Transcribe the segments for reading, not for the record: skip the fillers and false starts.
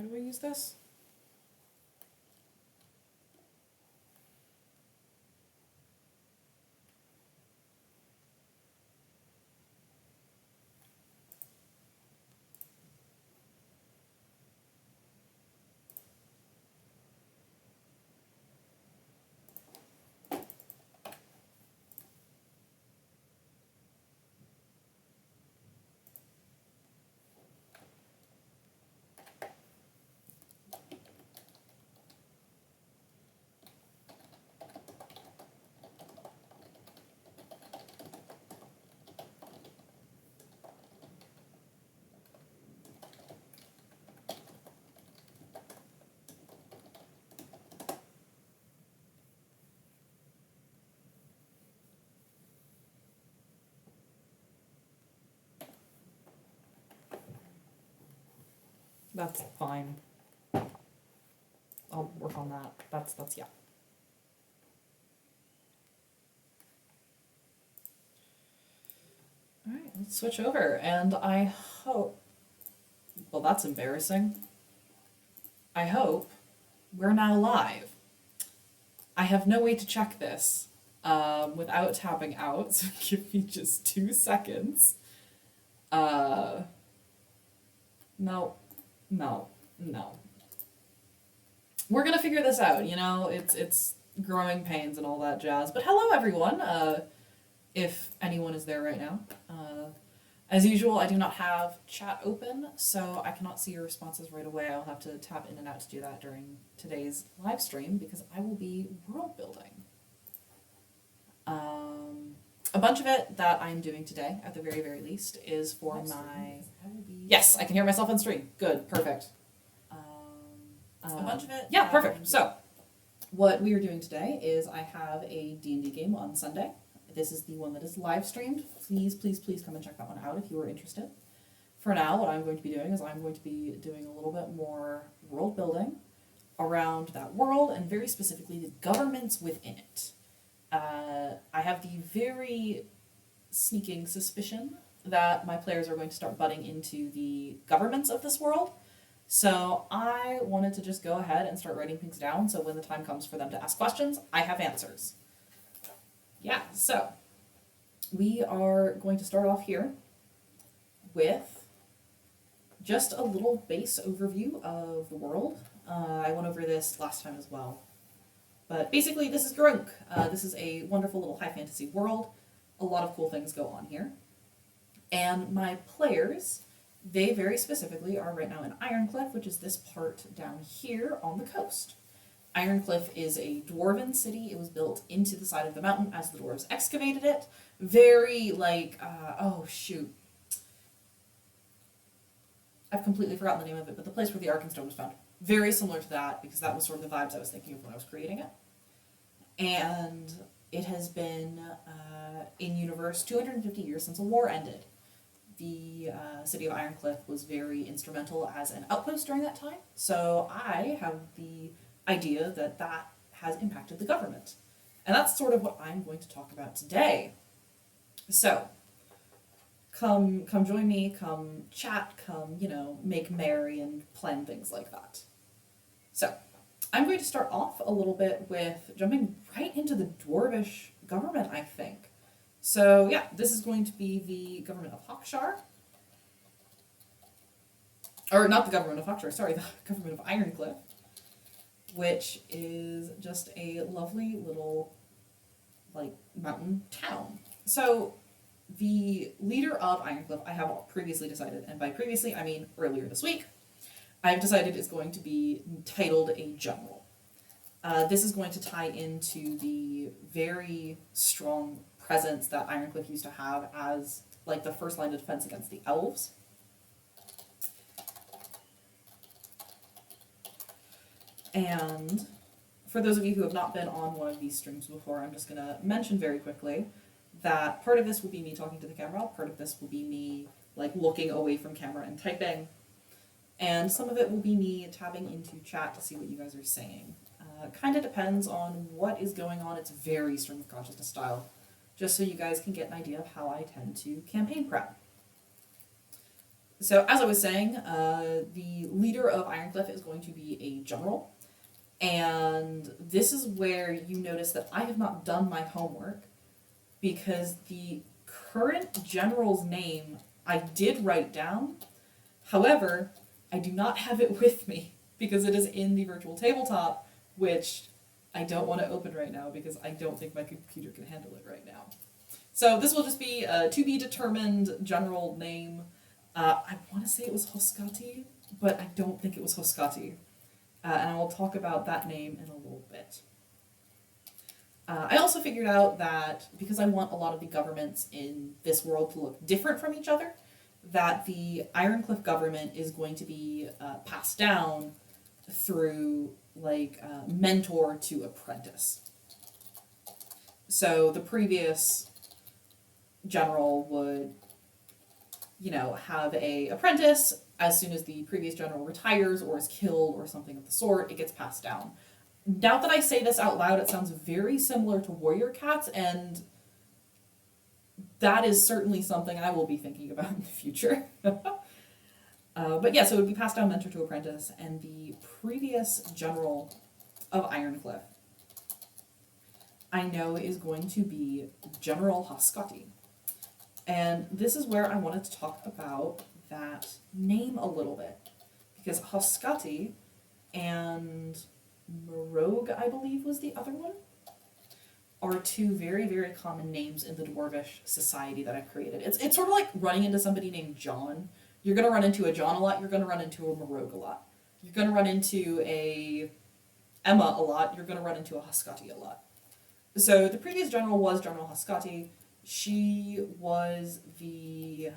How do I use this? That's fine. I'll work on that. That's yeah. All right, let's switch over, and I hope. Well, that's embarrassing. I hope we're now live. I have no way to check this without tapping out, so give me just 2 seconds. No, no, no. We're gonna figure this out, you know, it's growing pains and all that jazz. But hello everyone, if anyone is there right now. As usual, I do not have chat open, so I cannot see your responses right away. I'll have to tap in and out to do that during today's live stream because I will be world building. A bunch of it that I'm doing today, at the very, very least, is for my... Yes, I can hear myself on stream. Good, perfect. A bunch of it... Yeah, perfect. So, what we are doing today is I have a D&D game on Sunday. This is the one that is live streamed. Please, please, please come and check that one out if you are interested. For now, what I'm going to be doing is I'm going to be doing a little bit more world building around that world and very specifically the governments within it. I have the very sneaking suspicion that my players are going to start butting into the governments of this world. So I wanted to just go ahead and start writing things down so when the time comes for them to ask questions, I have answers. Yeah, so we are going to start off here with just a little base overview of the world. I went over this last time as well. But basically, this is Grunk. This is a wonderful little high fantasy world. A lot of cool things go on here. And my players, they very specifically are right now in Ironcliff, which is this part down here on the coast. Ironcliff is a dwarven city. It was built into the side of the mountain as the dwarves excavated it. Very like, oh shoot. I've completely forgotten the name of it, but the place where the Arkenstone was found. Very similar to that, because that was sort of the vibes I was thinking of when I was creating it. And it has been in universe 250 years since a war ended. The city of Ironcliff was very instrumental as an outpost during that time. So I have the idea that that has impacted the government. And that's sort of what I'm going to talk about today. So, come join me, come chat, come, make merry and plan things like that. So, I'm going to start off a little bit with jumping right into the dwarvish government, I think. So, yeah, this is going to be the government of Hawkshire. Or not the government of Hawkshire, sorry, the government of Ironcliff. Which is just a lovely little, mountain town. So, the leader of Ironcliff, I have previously decided, and by previously, I mean earlier this week, I've decided is going to be titled a general. This is going to tie into the very strong presence that Ironcliff used to have as, the first line of defense against the elves. And for those of you who have not been on one of these streams before, I'm just going to mention very quickly that part of this will be me talking to the camera, part of this will be me looking away from camera and typing, and some of it will be me tabbing into chat to see what you guys are saying. Kind of depends on what is going on. It's very stream of consciousness style, just so you guys can get an idea of how I tend to campaign prep. So as I was saying, the leader leader of Ironcliff is going to be a general. And this is where you notice that I have not done my homework, because the current general's name I did write down. However, I do not have it with me because it is in the virtual tabletop, which I don't want to open right now because I don't think my computer can handle it right now. So this will just be a to be determined general name. I want to say it was Hoscati, but I don't think it was Hoscati. And I will talk about that name in a little bit. I also figured out that because I want a lot of the governments in this world to look different from each other, that the Ironcliff government is going to be passed down through mentor to apprentice. So the previous general would, have a apprentice. As soon as the previous general retires or is killed or something of the sort, it gets passed down. Now that I say this out loud, it sounds very similar to Warrior Cats, and that is certainly something I will be thinking about in the future. But yeah, so it would be passed down mentor to apprentice, and the previous general of Ironcliff I know is going to be General Hoscati. And this is where I wanted to talk about that name a little bit, because Hoscati and Morogue, I believe was the other one, are two very, very common names in the Dwarvish society that I've created. It's sort of like running into somebody named John. You're going to run into a John a lot, you're going to run into a Morogue a lot. You're going to run into a Emma a lot, you're going to run into a Hoscati a lot. So the previous general was General Hoscati. She was the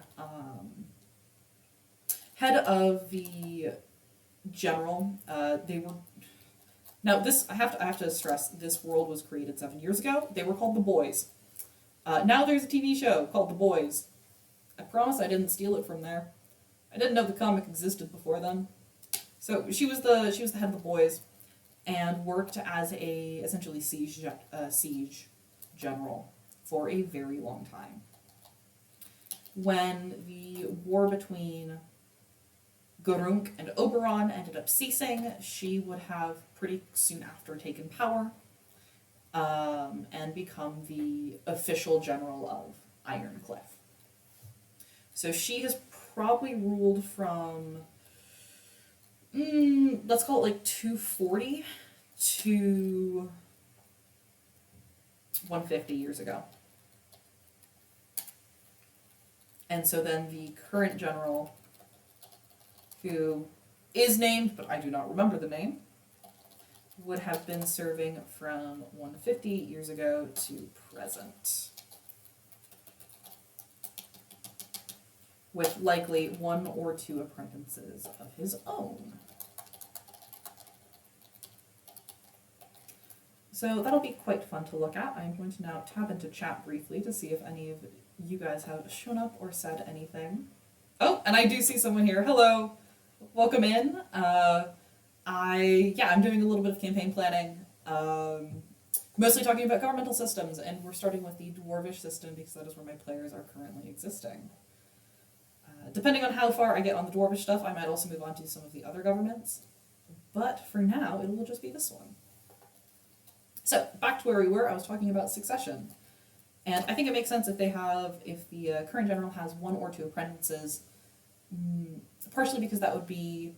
head of the general. They were now this. I have to stress. This world was created 7 years ago. They were called the Boys. Now there's a TV show called The Boys. I promise I didn't steal it from there. I didn't know the comic existed before then. So she was the head of the Boys, and worked as a essentially siege general for a very long time. When the war between Gurunk and Oberon ended up ceasing, she would have pretty soon after taken power and become the official general of Ironcliff. So she has probably ruled from, let's call it 240 to 150 years ago. And so then the current general, who is named, but I do not remember the name, would have been serving from 150 years ago to present, with likely 1 or 2 apprentices of his own. So that'll be quite fun to look at. I'm going to now tab into chat briefly to see if any of you guys have shown up or said anything. Oh, and I do see someone here. Hello. Welcome in. I'm doing a little bit of campaign planning, mostly talking about governmental systems, and we're starting with the Dwarvish system because that is where my players are currently existing. Depending on how far I get on the Dwarvish stuff, I might also move on to some of the other governments, but for now, it will just be this one. So, back to where we were, I was talking about succession. And I think it makes sense if the current general has 1 or 2 apprentices, partially because that would be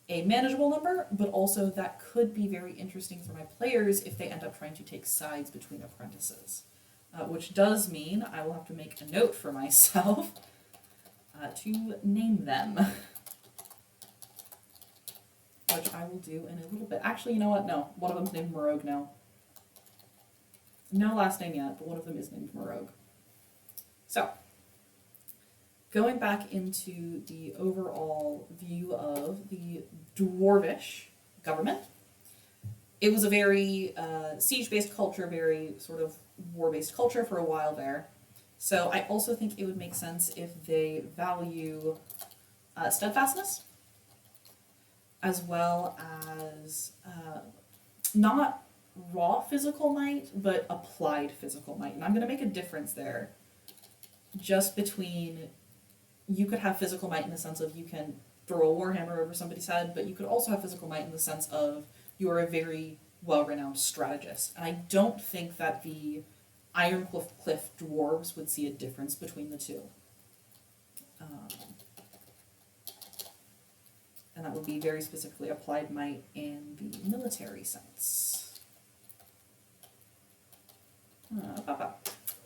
a manageable number, but also that could be very interesting for my players if they end up trying to take sides between apprentices. Which does mean I will have to make a note for myself to name them. Which I will do in a little bit. Actually, you know what? No. One of them's named Morogue now. No last name yet, but one of them is named Morogue. So, going back into the overall view of the Dwarvish government, it was a very siege-based culture, very sort of war-based culture for a while there. So I also think it would make sense if they value steadfastness, as well as not raw physical might, but applied physical might. And I'm going to make a difference there, just between, you could have physical might in the sense of you can throw a warhammer over somebody's head, but you could also have physical might in the sense of you are a very well-renowned strategist. And I don't think that the Ironcliff dwarves would see a difference between the two. And that would be very specifically applied might in the military sense.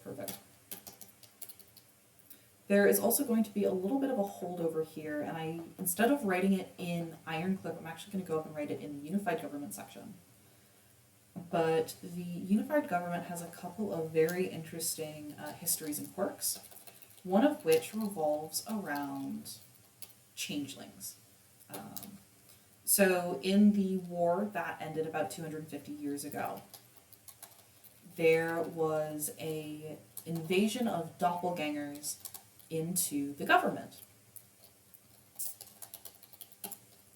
Perfect. There is also going to be a little bit of a holdover here, and instead of writing it in Ironcliff, I'm actually going to go up and write it in the Unified Government section. But the Unified Government has a couple of very interesting histories and quirks, one of which revolves around changelings. So in the war that ended about 250 years ago, there was an invasion of doppelgangers into the government.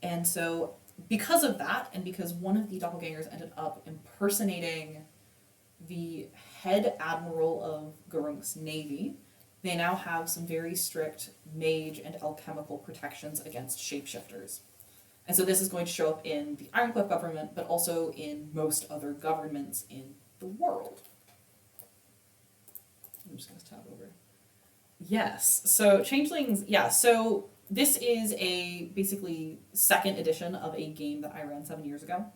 And so because of that, and because one of the doppelgangers ended up impersonating the head admiral of Gurung's navy, they now have some very strict mage and alchemical protections against shapeshifters. And so this is going to show up in the Ironcliff government, but also in most other governments in the world. I'm just going to tab over. Yes, so changelings, yeah, so this is a basically second edition of a game that I ran 7 years ago.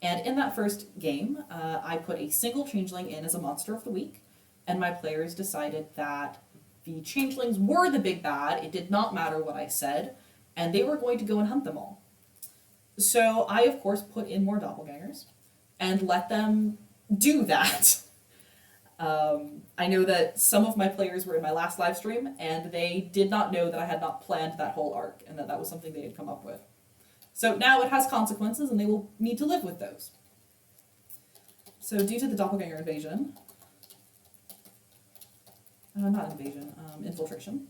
And in that first game, I put a single changeling in as a monster of the week, and my players decided that the changelings were the big bad, it did not matter what I said, and they were going to go and hunt them all. So I, of course, put in more doppelgangers and let them do that. I know that some of my players were in my last live stream, and they did not know that I had not planned that whole arc, and that was something they had come up with. So now it has consequences, and they will need to live with those. So due to the doppelganger invasion, infiltration,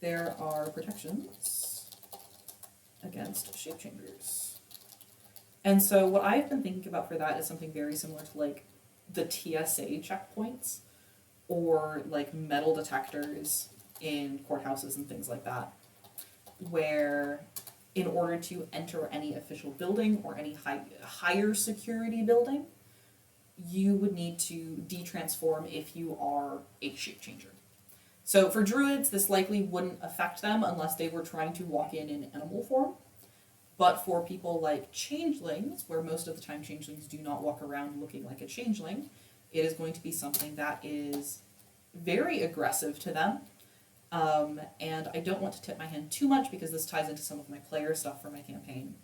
there are protections against shapechangers. And so what I've been thinking about for that is something very similar to like the TSA checkpoints or like metal detectors in courthouses and things like that, where in order to enter any official building or any higher security building, you would need to de-transform if you are a shapechanger. So for druids, this likely wouldn't affect them unless they were trying to walk in animal form. But for people like changelings, where most of the time changelings do not walk around looking like a changeling, it is going to be something that is very aggressive to them. And I don't want to tip my hand too much because this ties into some of my player stuff for my campaign.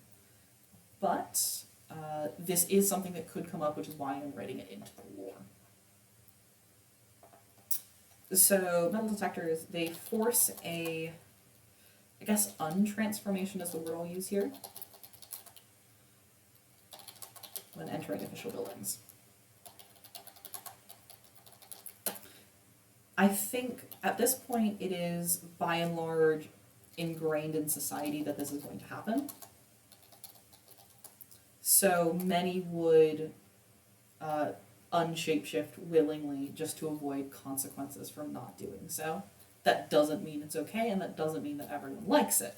But this is something that could come up, which is why I'm writing it into the lore. So metal detectors, they force I guess untransformation is the word I'll use here, when entering official buildings. I think at this point it is by and large ingrained in society that this is going to happen. So many would unshapeshift willingly just to avoid consequences from not doing so. That doesn't mean it's okay, and that doesn't mean that everyone likes it.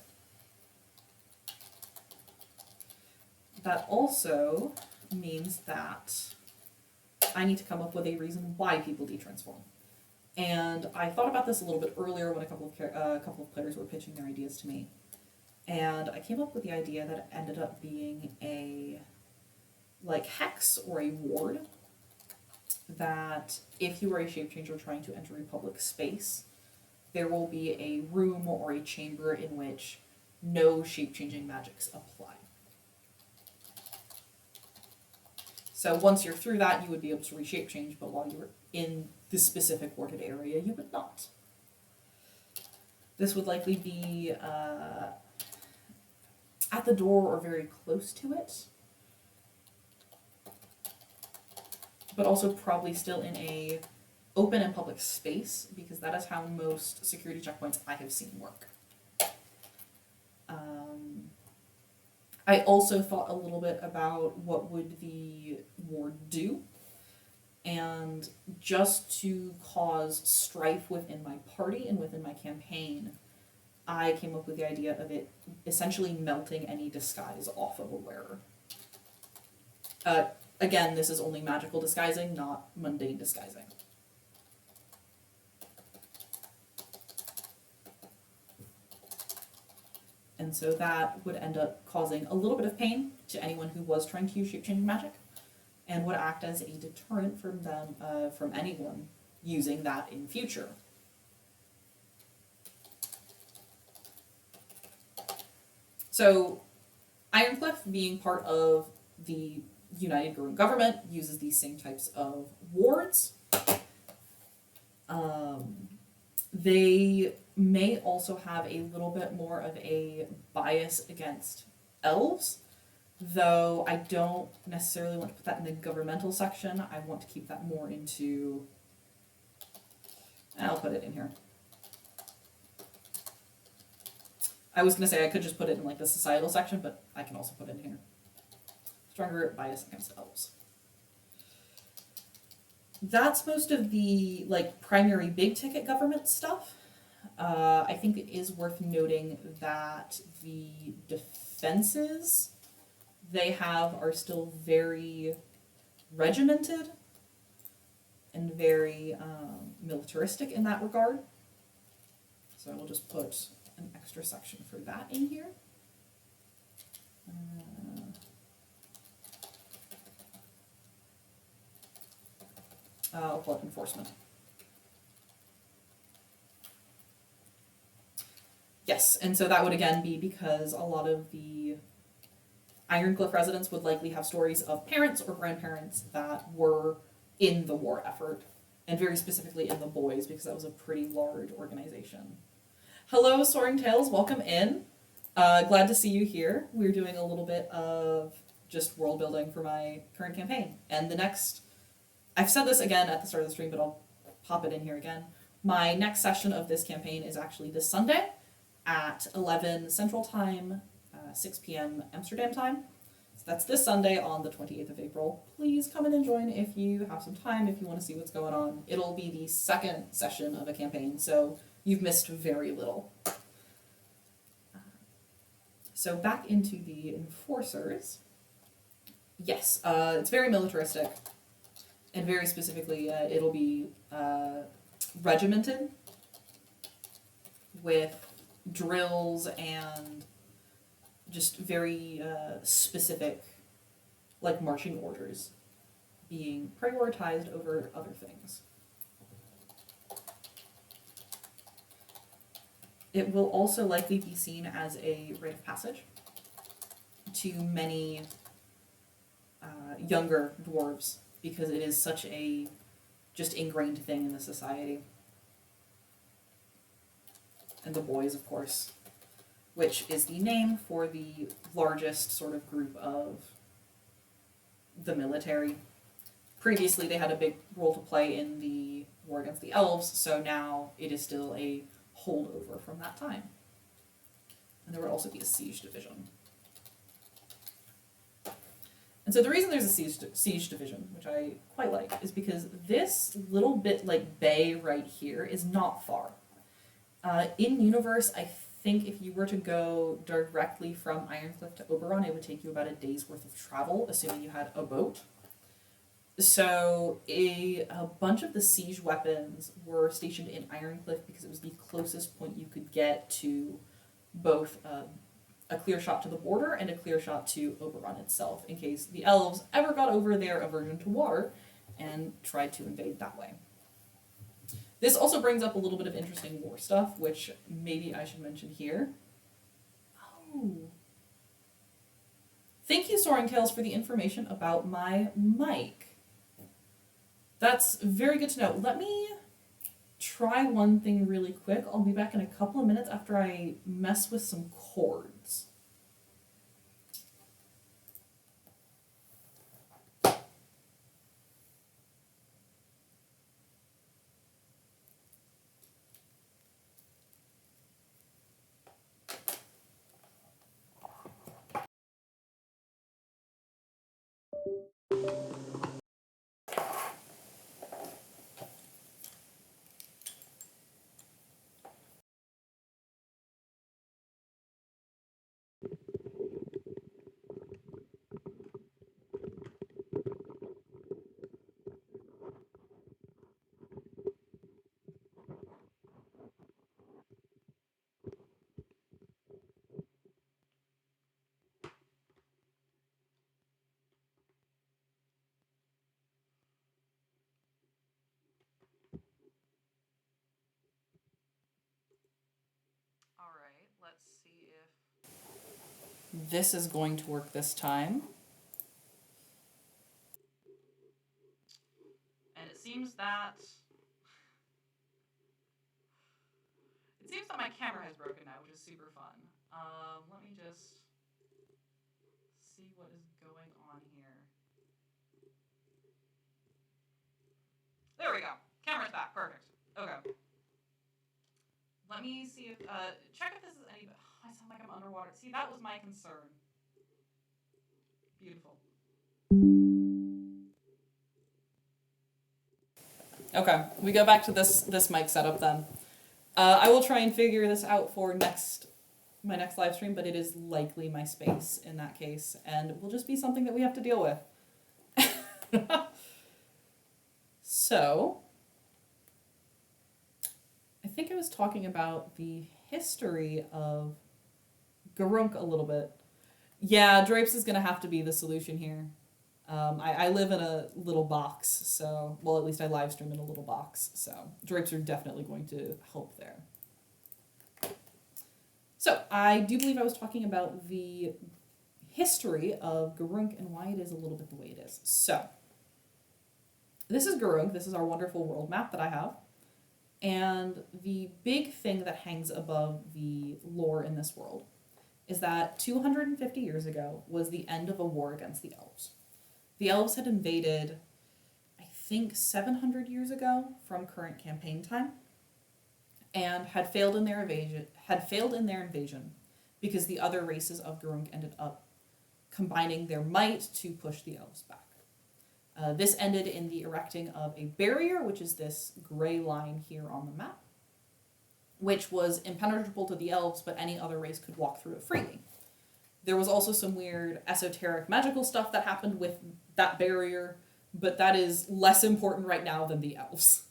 That also means that I need to come up with a reason why people de-transform. And I thought about this a little bit earlier when a couple of players were pitching their ideas to me. And I came up with the idea that it ended up being a like hex or a ward that if you are a shapechanger trying to enter a public space, there will be a room or a chamber in which no shape-changing magics apply. So once you're through that, you would be able to reshape change, but while you were in the specific warded area, you would not. This would likely be at the door or very close to it, but also probably still in a open and public space, because that is how most security checkpoints I have seen work. I also thought a little bit about what would the ward do, and just to cause strife within my party and within my campaign, I came up with the idea of it essentially melting any disguise off of a wearer. Again, this is only magical disguising, not mundane disguising. And so that would end up causing a little bit of pain to anyone who was trying to use shape-changing magic, and would act as a deterrent from them, from anyone using that in future. So, Ironcliff, being part of the United Growing Government, uses these same types of wards. They may also have a little bit more of a bias against elves, though I don't necessarily want to put that in the governmental section. I want to keep that more into... I'll put it in here. I was going to say I could just put it in like the societal section, but I can also put it in here. Stronger bias against elves. That's most of the like primary big ticket government stuff. I think it is worth noting that the defenses they have are still very regimented and very militaristic in that regard. So I will just put an extra section for that in here. I'll call it enforcement. Yes, and so that would again be because a lot of the Ironcliff residents would likely have stories of parents or grandparents that were in the war effort, and very specifically in the boys, because that was a pretty large organization. Hello, Soaring Tales, welcome in. Glad to see you here. We're doing a little bit of just world building for my current campaign. And the next, I've said this again at the start of the stream, but I'll pop it in here again. My next session of this campaign is actually this Sunday at 11 Central Time, 6 p.m. Amsterdam time. So that's this Sunday on the 28th of April. Please come in and join if you have some time, if you want to see what's going on. It'll be the second session of a campaign, so you've missed very little. So back into the enforcers. Yes, it's very militaristic, and very specifically, it'll be regimented with drills and just very specific, like marching orders being prioritized over other things. It will also likely be seen as a rite of passage to many younger dwarves, because it is such a just ingrained thing in the society. And the boys, of course, which is the name for the largest sort of group of the military. Previously, they had a big role to play in the war against the elves, so now it is still a holdover from that time. And there would also be a siege division. And so the reason there's a siege division, which I quite like, is because this little bit like bay right here is not far. In universe, I think if you were to go directly from Ironcliff to Oberon, it would take you about a day's worth of travel, assuming you had a boat. So a bunch of the siege weapons were stationed in Ironcliff because it was the closest point you could get to both a clear shot to the border and a clear shot to Oberon itself, in case the elves ever got over their aversion to water and tried to invade that way. This also brings up a little bit of interesting war stuff, which maybe I should mention here. Oh. Thank you, Soaring Tales, for the information about my mic. That's very good to know. Let me try one thing really quick. I'll be back in a couple of minutes after I mess with some cords. this is going to work this time. And it seems that my camera has broken now, which is super fun. Let me just see what is going on here. There we go. Camera's back. Perfect. Okay. Let me see if check if this is any. I sound like I'm underwater. See, that was my concern. Beautiful. Okay, we go back to this mic setup then. I will try and figure this out for my next live stream, but it is likely my space in that case, and it will just be something that we have to deal with. So, I think I was talking about the history of Garunk a little bit. Yeah, drapes is going to have to be the solution here. I live in a little box, so, well, at least I live stream in a little box, so drapes are definitely going to help there. So, I do believe I was talking about the history of Garunk and why it is a little bit the way it is. So, this is Garunk. This is our wonderful world map that I have. And the big thing that hangs above the lore in this world is that 250 years ago was the end of a war against the elves. The elves had invaded, I think, 700 years ago from current campaign time, and had failed in their invasion because the other races of Garunk ended up combining their might to push the elves back. This ended in the erecting of a barrier, which is this gray line here on the map, which was impenetrable to the elves, but any other race could walk through it freely. There was also some weird esoteric magical stuff that happened with that barrier, but that is less important right now than the elves.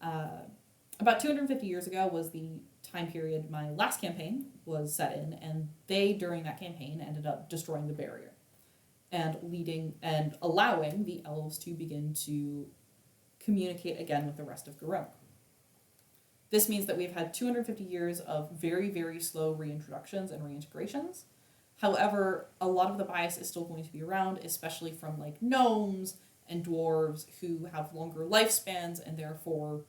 About 250 years ago was the time period my last campaign was set in, and they, during that campaign, ended up destroying the barrier and allowing the elves to begin to communicate again with the rest of Garunk. This means that we've had 250 years of very, very slow reintroductions and reintegrations. However, a lot of the bias is still going to be around, especially from like gnomes and dwarves who have longer lifespans, and therefore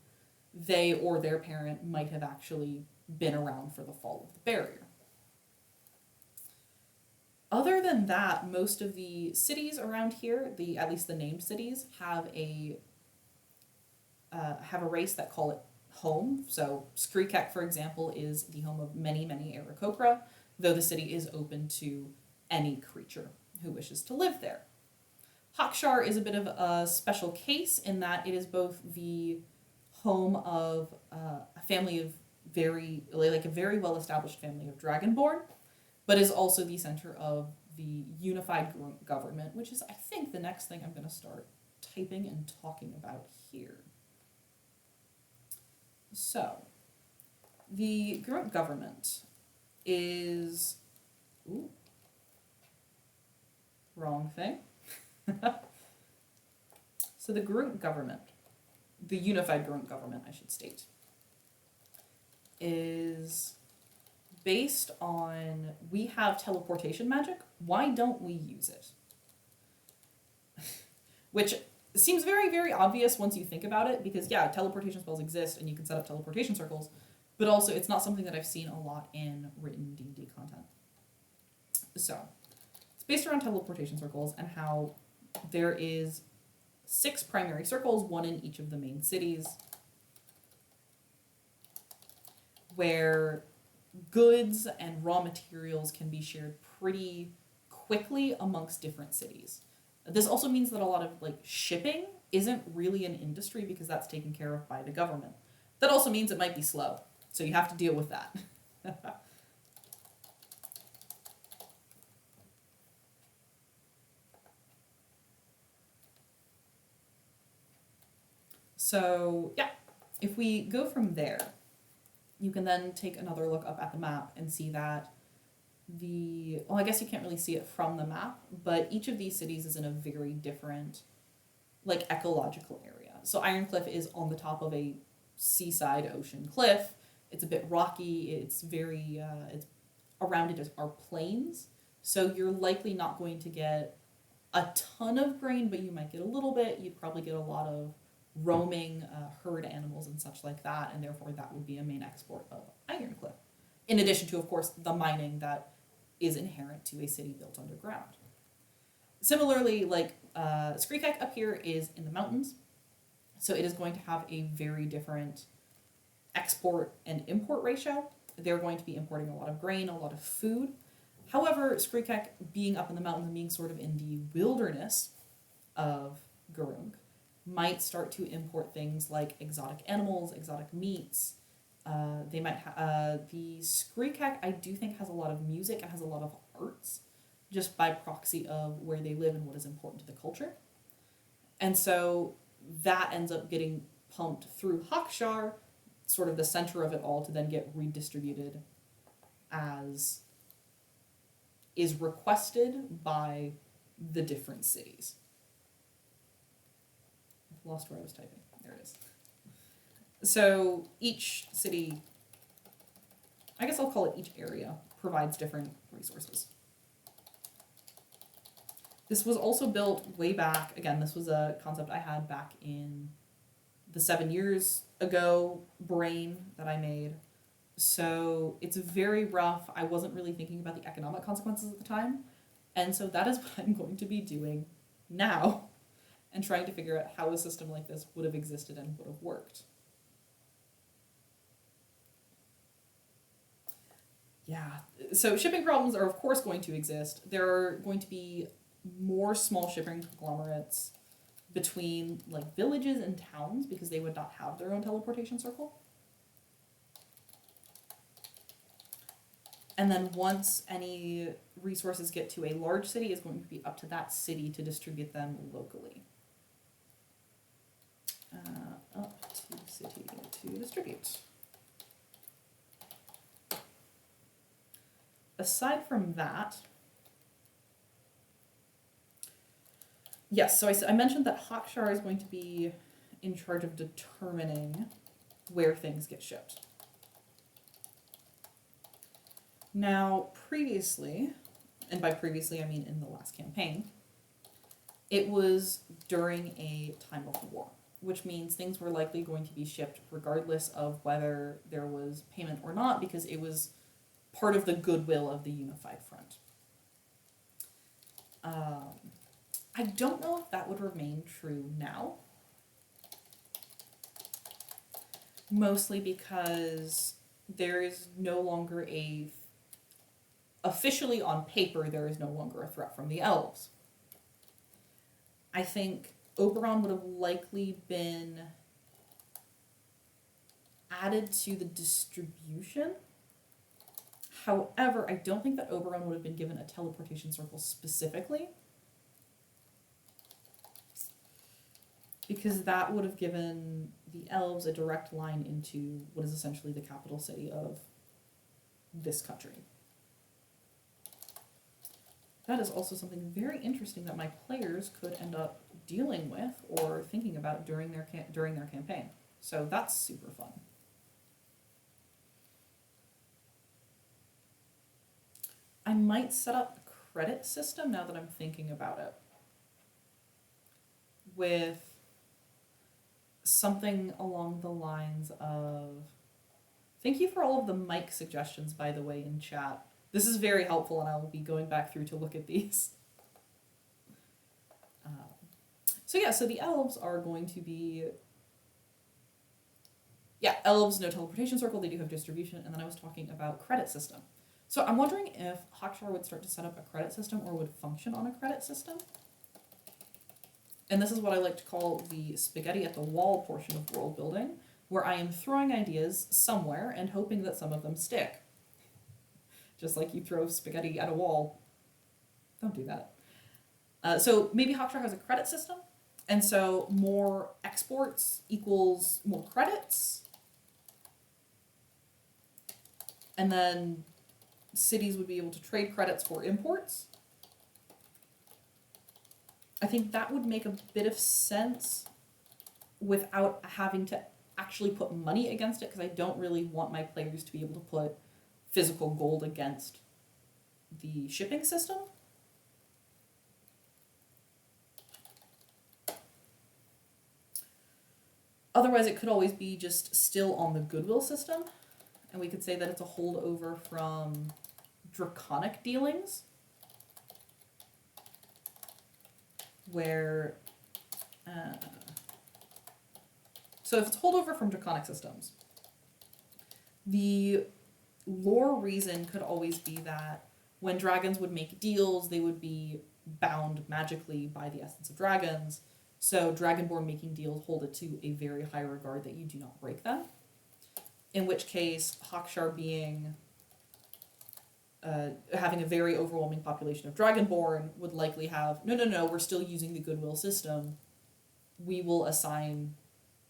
they or their parent might have actually been around for the fall of the barrier. Other than that, most of the cities around here, at least the named cities, have a race that call it home. So Skrikek, for example, is the home of many, many Aarakocra, though the city is open to any creature who wishes to live there. Hawkshar is a bit of a special case in that it is both the home of a family of a very well-established family of Dragonborn, but is also the center of the unified government, which is, I think, the next thing I'm going to start typing and talking about here. So, the Grunt government is... Ooh. Wrong thing. So the Grunt government, the unified Grunt government, I should state, is based on, we have teleportation magic, why don't we use it? Which seems very, very obvious once you think about it, because yeah, teleportation spells exist and you can set up teleportation circles, but also it's not something that I've seen a lot in written D&D content. So, it's based around teleportation circles and how there is 6 primary circles, 1 in each of the main cities, where goods and raw materials can be shared pretty quickly amongst different cities. This also means that a lot of shipping isn't really an industry because that's taken care of by the government. That also means it might be slow, so you have to deal with that. So yeah, if we go from there, you can then take another look up at the map and see that I guess you can't really see it from the map, but each of these cities is in a very different, ecological area. So Ironcliff is on the top of a seaside ocean cliff. It's a bit rocky. It's very, around it are plains. So you're likely not going to get a ton of grain, but you might get a little bit. You'd probably get a lot of roaming herd animals and such like that, and therefore that would be a main export of Ironcliffe. In addition to, of course, the mining that is inherent to a city built underground. Similarly, like Screekek up here is in the mountains, so it is going to have a very different export and import ratio. They're going to be importing a lot of grain, a lot of food. However, Screekek, being up in the mountains and being sort of in the wilderness of Garung, might start to import things like exotic animals, exotic meats. They might the Screekek, I do think, has a lot of music and has a lot of arts, just by proxy of where they live and what is important to the culture. And so that ends up getting pumped through Hakshar, sort of the center of it all, to then get redistributed as is requested by the different cities. I've lost where I was typing. There it is. So each city, I guess I'll call it each area, provides different resources. This was also built way back. Again, this was a concept I had back in the 7 years ago brain that I made. So it's very rough. I wasn't really thinking about the economic consequences at the time. And so that is what I'm going to be doing now, and trying to figure out how a system like this would have existed and would have worked. Yeah, so shipping problems are of course going to exist. There are going to be more small shipping conglomerates between like villages and towns because they would not have their own teleportation circle. And then once any resources get to a large city, it's going to be up to that city to distribute them locally. Up to city to distribute. Aside from that, yes, so I mentioned that Hakshar is going to be in charge of determining where things get shipped. Now, previously, and by previously I mean in the last campaign, it was during a time of war, which means things were likely going to be shipped regardless of whether there was payment or not, because it was part of the goodwill of the unified front. I don't know if that would remain true now. Mostly because there is no longer officially on paper, there is no longer a threat from the elves. I think Oberon would have likely been added to the distribution. However, I don't think that Oberon would have been given a teleportation circle specifically, because that would have given the elves a direct line into what is essentially the capital city of this country. That is also something very interesting that my players could end up dealing with or thinking about during their campaign. So that's super fun. I might set up a credit system now that I'm thinking about it, with something along the lines of, thank you for all of the mic suggestions, by the way, in chat. This is very helpful, and I will be going back through to look at these. So the elves are going to be, elves, no teleportation circle, they do have distribution, and then I was talking about credit system. So I'm wondering if Hakshar would start to set up a credit system or would function on a credit system. And this is what I like to call the spaghetti at the wall portion of world building, where I am throwing ideas somewhere and hoping that some of them stick. Just like you throw spaghetti at a wall. Don't do that. So maybe Hakshar has a credit system, and so more exports equals more credits. And then cities would be able to trade credits for imports. I think that would make a bit of sense without having to actually put money against it, because I don't really want my players to be able to put physical gold against the shipping system. Otherwise, it could always be just still on the goodwill system, and we could say that it's a holdover from draconic dealings, where, so if it's holdover from draconic systems, the lore reason could always be that when dragons would make deals, they would be bound magically by the essence of dragons. So Dragonborn making deals hold it to a very high regard that you do not break them. In which case, Hawkshire being having a very overwhelming population of Dragonborn would likely have, no, we're still using the goodwill system. We will assign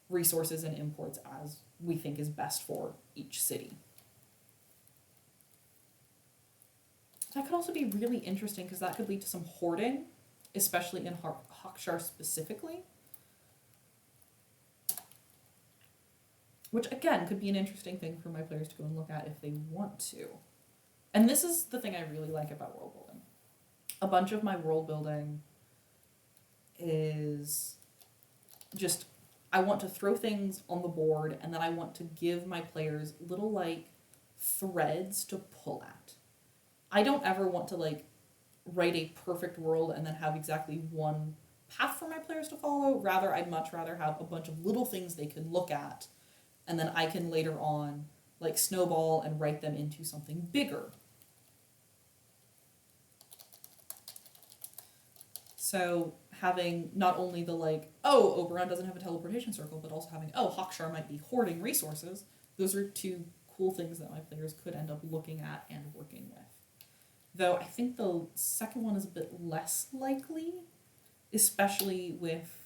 resources and imports as we think is best for each city. That could also be really interesting because that could lead to some hoarding, especially in Hawkshire specifically. Which, again, could be an interesting thing for my players to go and look at if they want to. And this is the thing I really like about world building. A bunch of my world building is just, I want to throw things on the board and then I want to give my players little, like, threads to pull at. I don't ever want to, like, write a perfect world and then have exactly one path for my players to follow. Rather, I'd much rather have a bunch of little things they can look at, and then I can later on, like, snowball and write them into something bigger. So having not only the, like, oh, Oberon doesn't have a teleportation circle, but also having, oh, Hawkshire might be hoarding resources. Those are two cool things that my players could end up looking at and working with. Though I think the second one is a bit less likely, especially if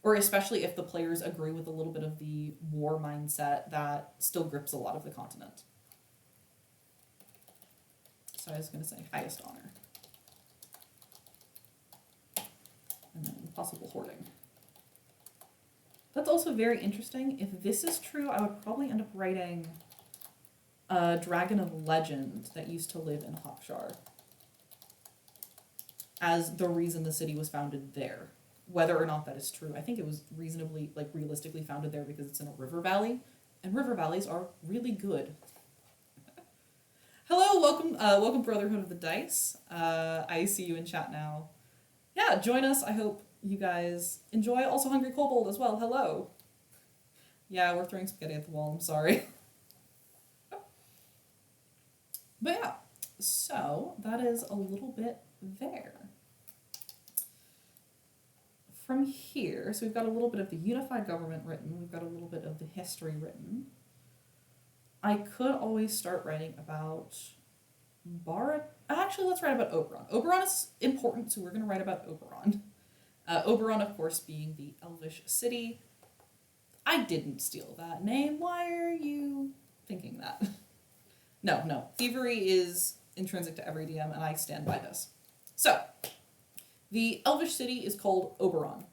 the players agree with a little bit of the war mindset that still grips a lot of the continent. So I was going to say highest honor. And then possible hoarding. That's also very interesting. If this is true, I would probably end up writing a dragon of legend that used to live in Hawkshire as the reason the city was founded there. Whether or not that is true, I think it was reasonably, like, realistically founded there because it's in a river valley, and river valleys are really good. Hello, welcome Brotherhood of the Dice. I see you in chat now. Yeah, join us. I hope you guys enjoy. Also, Hungry Kobold as well. Hello. Yeah, we're throwing spaghetti at the wall. I'm sorry. But yeah, so that is a little bit there. From here, so we've got a little bit of the unified government written, we've got a little bit of the history written. I could always start writing about actually, let's write about Oberon. Oberon is important, so we're going to write about Oberon. Oberon, of course, being the elvish city. I didn't steal that name. Why are you thinking that? No. Thievery is intrinsic to every DM, and I stand by this. So, the elvish city is called Oberon.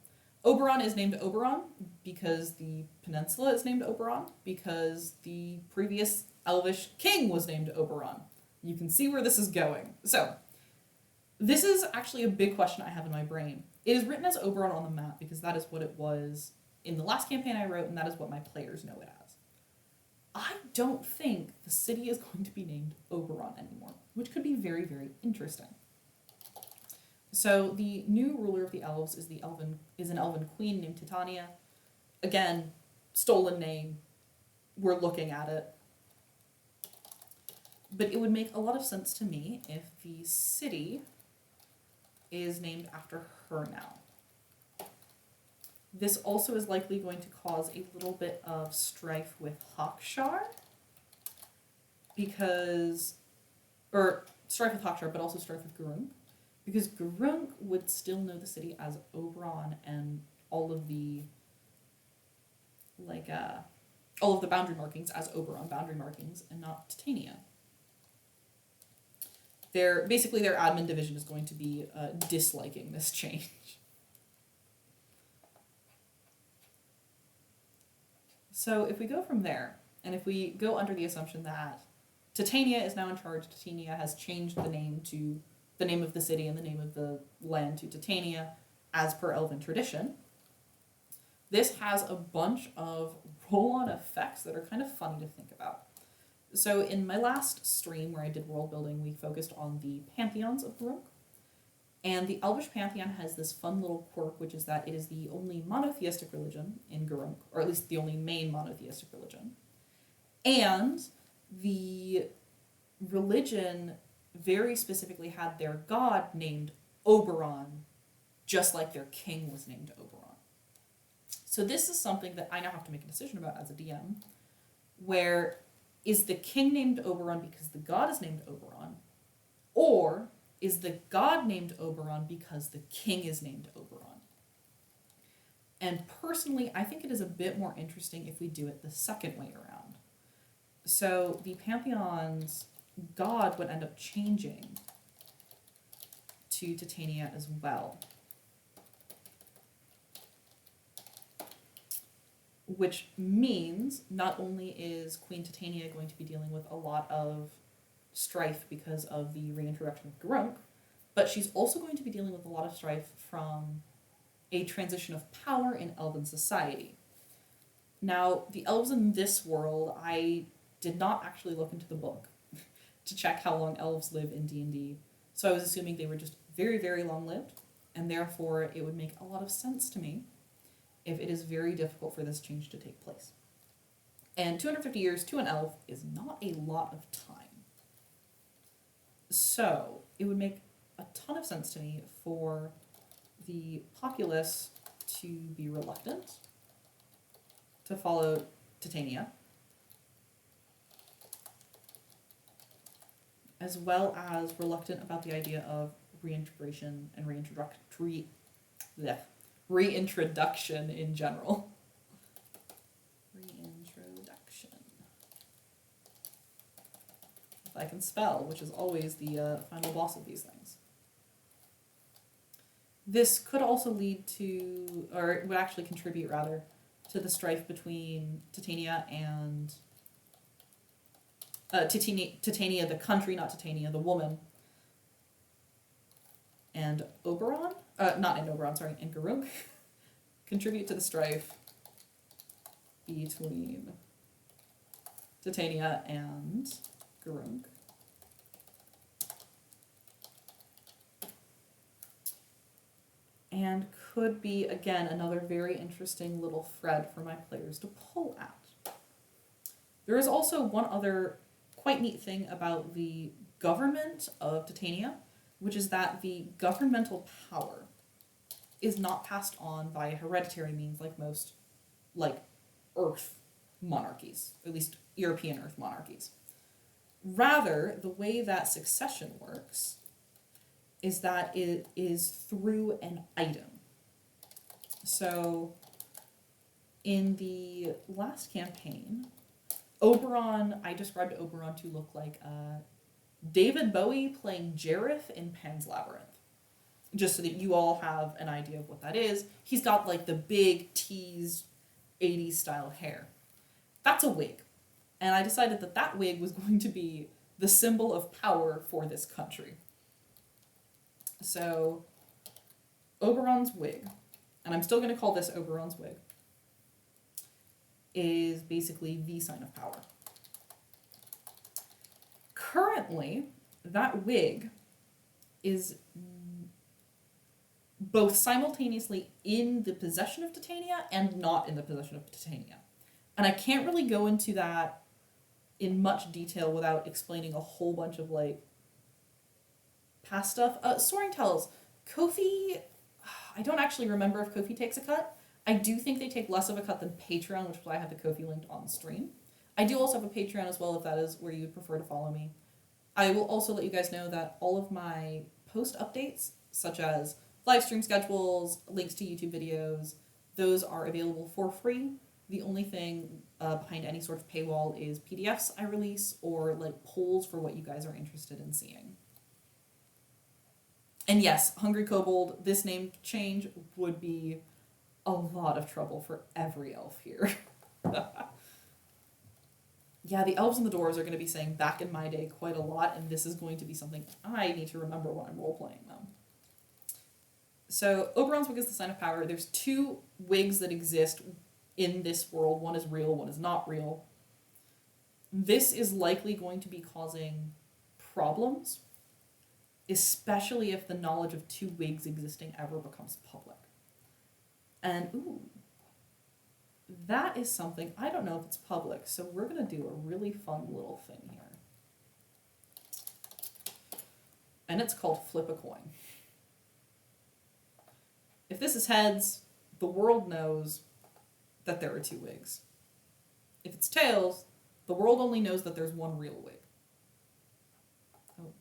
Oberon is named Oberon because the peninsula is named Oberon, because the previous elvish king was named Oberon. You can see where this is going. So, this is actually a big question I have in my brain. It is written as Oberon on the map because that is what it was in the last campaign I wrote, and that is what my players know it as. I don't think the city is going to be named Oberon anymore, which could be very, very interesting. So the new ruler of the elves is an elven queen named Titania. Again, stolen name. We're looking at it. But it would make a lot of sense to me if the city is named after her now. This also is likely going to cause a little bit of strife with Hawkshire, strife with Hawkshire, but also strife with Gurunk, because Gurunk would still know the city as Oberon and all of the boundary markings as Oberon boundary markings and not Titania. Their admin division is going to be disliking this change. So if we go from there, and if we go under the assumption that Titania is now in charge. Titania has changed the name of the city and the name of the land to Titania, as per Elven tradition. This has a bunch of roll-on effects that are kind of funny to think about. So in my last stream where I did world building, we focused on the pantheons of Garunk. And the Elvish pantheon has this fun little quirk, which is that it is the only monotheistic religion in Garunk, or at least the only main monotheistic religion. And the religion very specifically had their god named Oberon, just like their king was named Oberon. So this is something that I now have to make a decision about as a DM, where is the king named Oberon because the god is named Oberon, or is the god named Oberon because the king is named Oberon? And personally, I think it is a bit more interesting if we do it the second way around. So the Pantheon's god would end up changing to Titania as well. Which means not only is Queen Titania going to be dealing with a lot of strife because of the reintroduction of Garunk, but she's also going to be dealing with a lot of strife from a transition of power in Elven society. Now, the elves in this world, I did not actually look into the book to check how long elves live in D&D, so I was assuming they were just very, very long-lived, and therefore it would make a lot of sense to me if it is very difficult for this change to take place. And 250 years to an elf is not a lot of time. So it would make a ton of sense to me for the populace to be reluctant to follow Titania, as well as reluctant about the idea of reintegration and reintroduction in general. Reintroduction. If I can spell, which is always the final boss of these things. This could also lead to, or it would actually contribute rather, to the strife between Titania and Titania the country, not Titania the woman, and Oberon, and Garunk contribute to the strife between Titania and Garunk. And could be, again, another very interesting little thread for my players to pull at. There is also one other quite neat thing about the government of Titania, which is that the governmental power is not passed on by hereditary means like most, Earth monarchies, at least European Earth monarchies. Rather, the way that succession works is that it is through an item. So, in the last campaign, Oberon, I described Oberon to look like David Bowie playing Jareth in Pan's Labyrinth. Just so that you all have an idea of what that is. He's got the big teased 80s style hair. That's a wig. And I decided that that wig was going to be the symbol of power for this country. So, Oberon's wig, and I'm still going to call this Oberon's wig, is basically the sign of power. Currently, that wig is both simultaneously in the possession of Titania and not in the possession of Titania. And I can't really go into that in much detail without explaining a whole bunch of past stuff. Soaring Tells, Ko-fi, I don't actually remember if Ko-fi takes a cut. I do think they take less of a cut than Patreon, which is why I have the Ko-fi linked on the stream. I do also have a Patreon as well if that is where you would prefer to follow me. I will also let you guys know that all of my post updates, such as live stream schedules, links to YouTube videos, those are available for free. The only thing behind any sort of paywall is PDFs I release or polls for what you guys are interested in seeing. And yes, Hungry Kobold, this name change would be a lot of trouble for every elf here. Yeah, the elves and the dwarves are going to be saying back in my day quite a lot, and this is going to be something I need to remember when I'm role-playing them. So Oberon's wig is the sign of power. There's two wigs that exist in this world. One is real, one is not real. This is likely going to be causing problems, especially if the knowledge of two wigs existing ever becomes public. And, ooh, that is something, I don't know if it's public, so we're going to do a really fun little thing here. And it's called Flip a Coin. If this is heads, the world knows that there are two wigs. If it's tails, the world only knows that there's one real wig. Oh.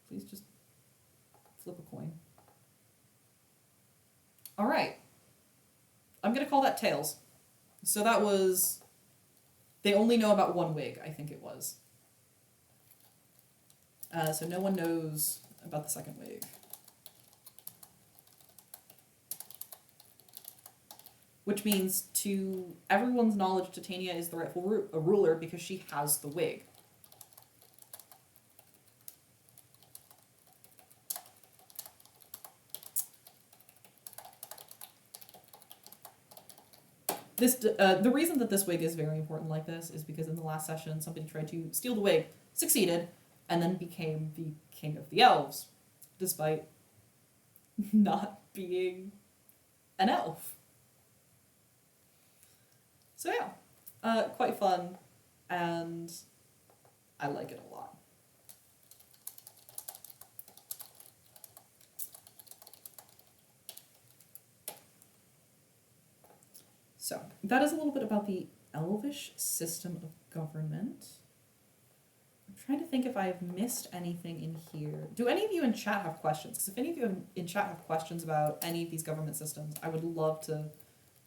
Please just flip a coin. All right. I'm going to call that tails. So that was... They only know about one wig, I think it was. So no one knows about the second wig. Which means to everyone's knowledge, Titania is the rightful ruler because she has the wig. The reason that this wig is very important like this is because in the last session somebody tried to steal the wig, succeeded, and then became the king of the elves, despite not being an elf. So yeah, quite fun, and I like it a lot. So that is a little bit about the elvish system of government. I'm trying to think if I've missed anything in here. Do any of you in chat have questions? Because if any of you in chat have questions about any of these government systems, I would love to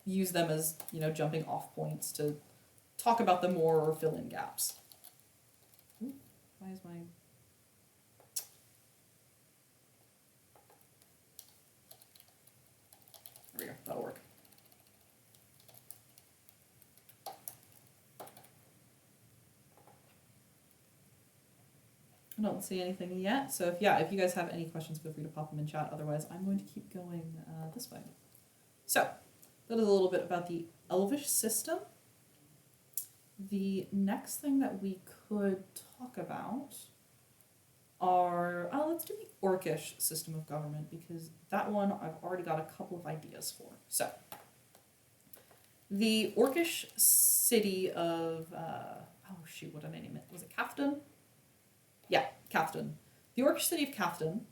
use them as, jumping off points to talk about them more or fill in gaps. Ooh, why is my... There we go, that'll work. I don't see anything yet, so if you guys have any questions, feel free to pop them in chat. Otherwise, I'm going to keep going this way. So, that is a little bit about the elvish system. The next thing that we could talk about are, let's do the orcish system of government, because that one I've already got a couple of ideas for. So, the orcish city of, what did I name it? Was it Cafton? Yeah, Cafton. The orcish city of Cafton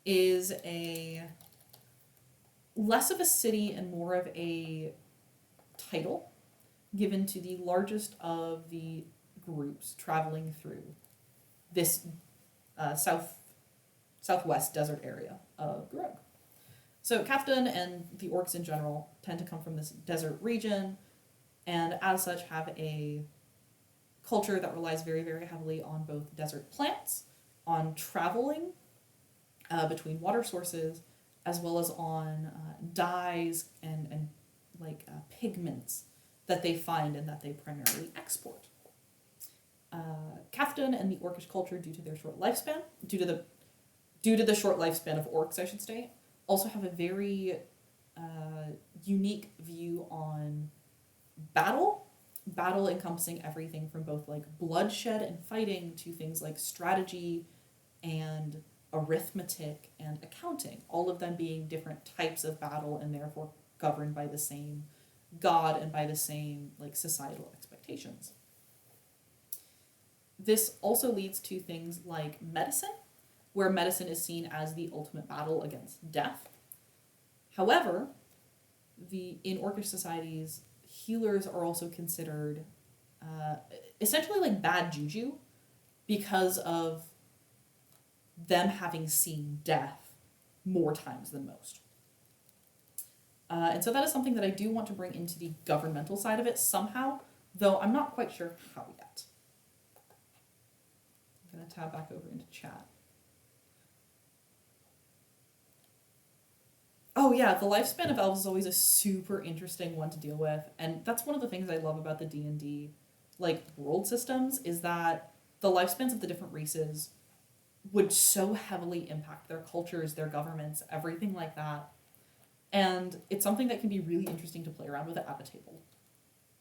is less of a city and more of a title given to the largest of the groups traveling through this southwest desert area of Grog. So Cafton and the orcs in general tend to come from this desert region, and as such have a culture that relies very, very heavily on both desert plants, on traveling between water sources, as well as on dyes and pigments that they find and that they primarily export. Cafton and the orcish culture, due to their short lifespan, due to the short lifespan of orcs, I should say, also have a very unique view on battle encompassing everything from both bloodshed and fighting to things like strategy and arithmetic and accounting, all of them being different types of battle and therefore governed by the same god and by the same societal expectations. This also leads to things like medicine, where medicine is seen as the ultimate battle against death. However, in orcish societies, healers are also considered essentially bad juju because of them having seen death more times than most. And so that is something that I do want to bring into the governmental side of it somehow, though I'm not quite sure how yet. I'm going to tab back over into chat. Oh yeah, the lifespan of elves is always a super interesting one to deal with, and that's one of the things I love about the D&D like world systems is that the lifespans of the different races would so heavily impact their cultures, their governments, everything like that. And it's something that can be really interesting to play around with at a table.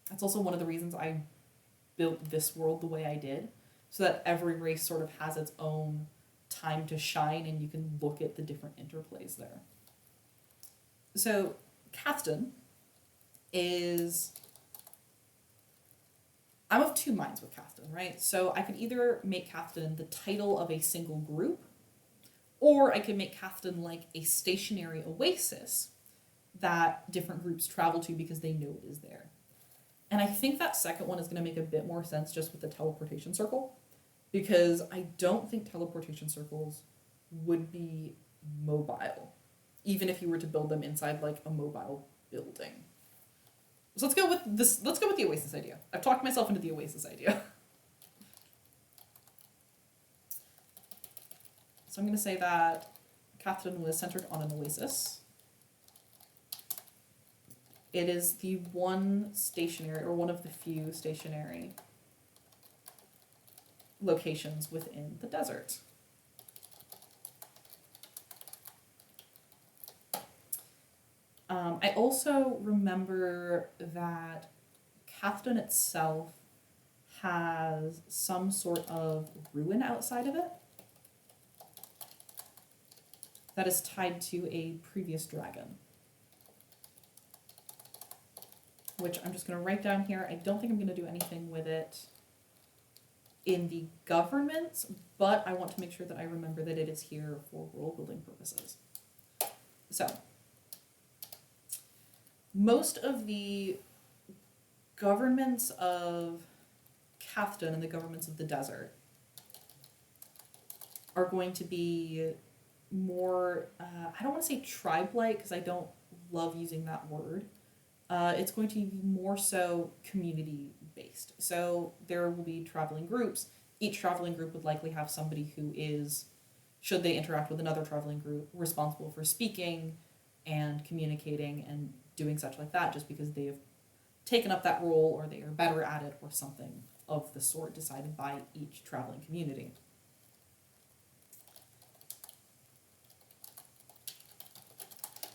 That's also one of the reasons I built this world the way I did, so that every race sort of has its own time to shine and you can look at the different interplays there. So Cathton is, I'm of two minds with Cathton, right? So I could either make Cathton the title of a single group, or I could make Cathton like a stationary oasis that different groups travel to because they know it is there. And I think that second one is going to make a bit more sense just with the teleportation circle, because I don't think teleportation circles would be mobile, even if you were to build them inside like a mobile building. So let's go with this. Let's go with the oasis idea. I've talked myself into the oasis idea. So I'm going to say that Cathton was centered on an oasis. It is the one stationary, or one of the few stationary locations within the desert. I also remember that Cathton itself has some sort of ruin outside of it that is tied to a previous dragon, which I'm just going to write down here. I don't think I'm going to do anything with it in the governments, but I want to make sure that I remember that it is here for world building purposes. So, most of the governments of Cathton and the governments of the desert are going to be more, I don't want to say tribe-like because I don't love using that word. It's going to be more so community-based. So there will be traveling groups. Each traveling group would likely have somebody who is, should they interact with another traveling group, responsible for speaking and communicating and doing such like that, just because they have taken up that role or they are better at it or something of the sort decided by each traveling community.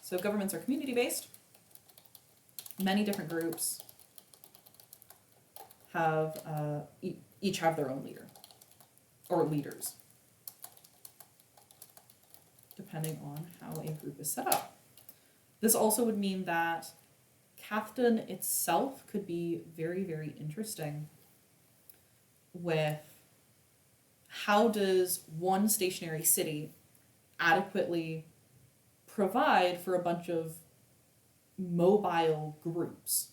So governments are community-based. Many different groups have each have their own leader or leaders, depending on how a group is set up. This also would mean that Cathton itself could be very, very interesting with how does one stationary city adequately provide for a bunch of mobile groups.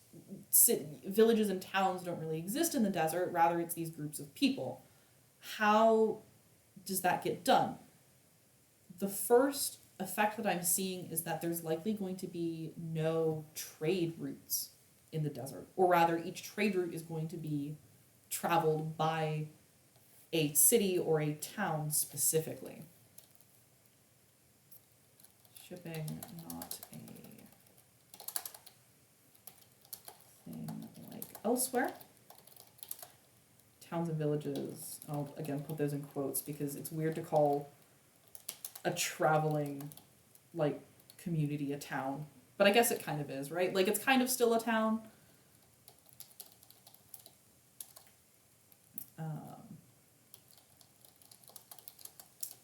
Villages and towns don't really exist in the desert, rather it's these groups of people. How does that get done? The first effect that I'm seeing is that there's likely going to be no trade routes in the desert, or rather each trade route is going to be traveled by a city or a town specifically. Shipping, not a thing like elsewhere. Towns and villages, I'll again put those in quotes because it's weird to call a traveling like community a town, but I guess it kind of is, right? Like it's kind of still a town.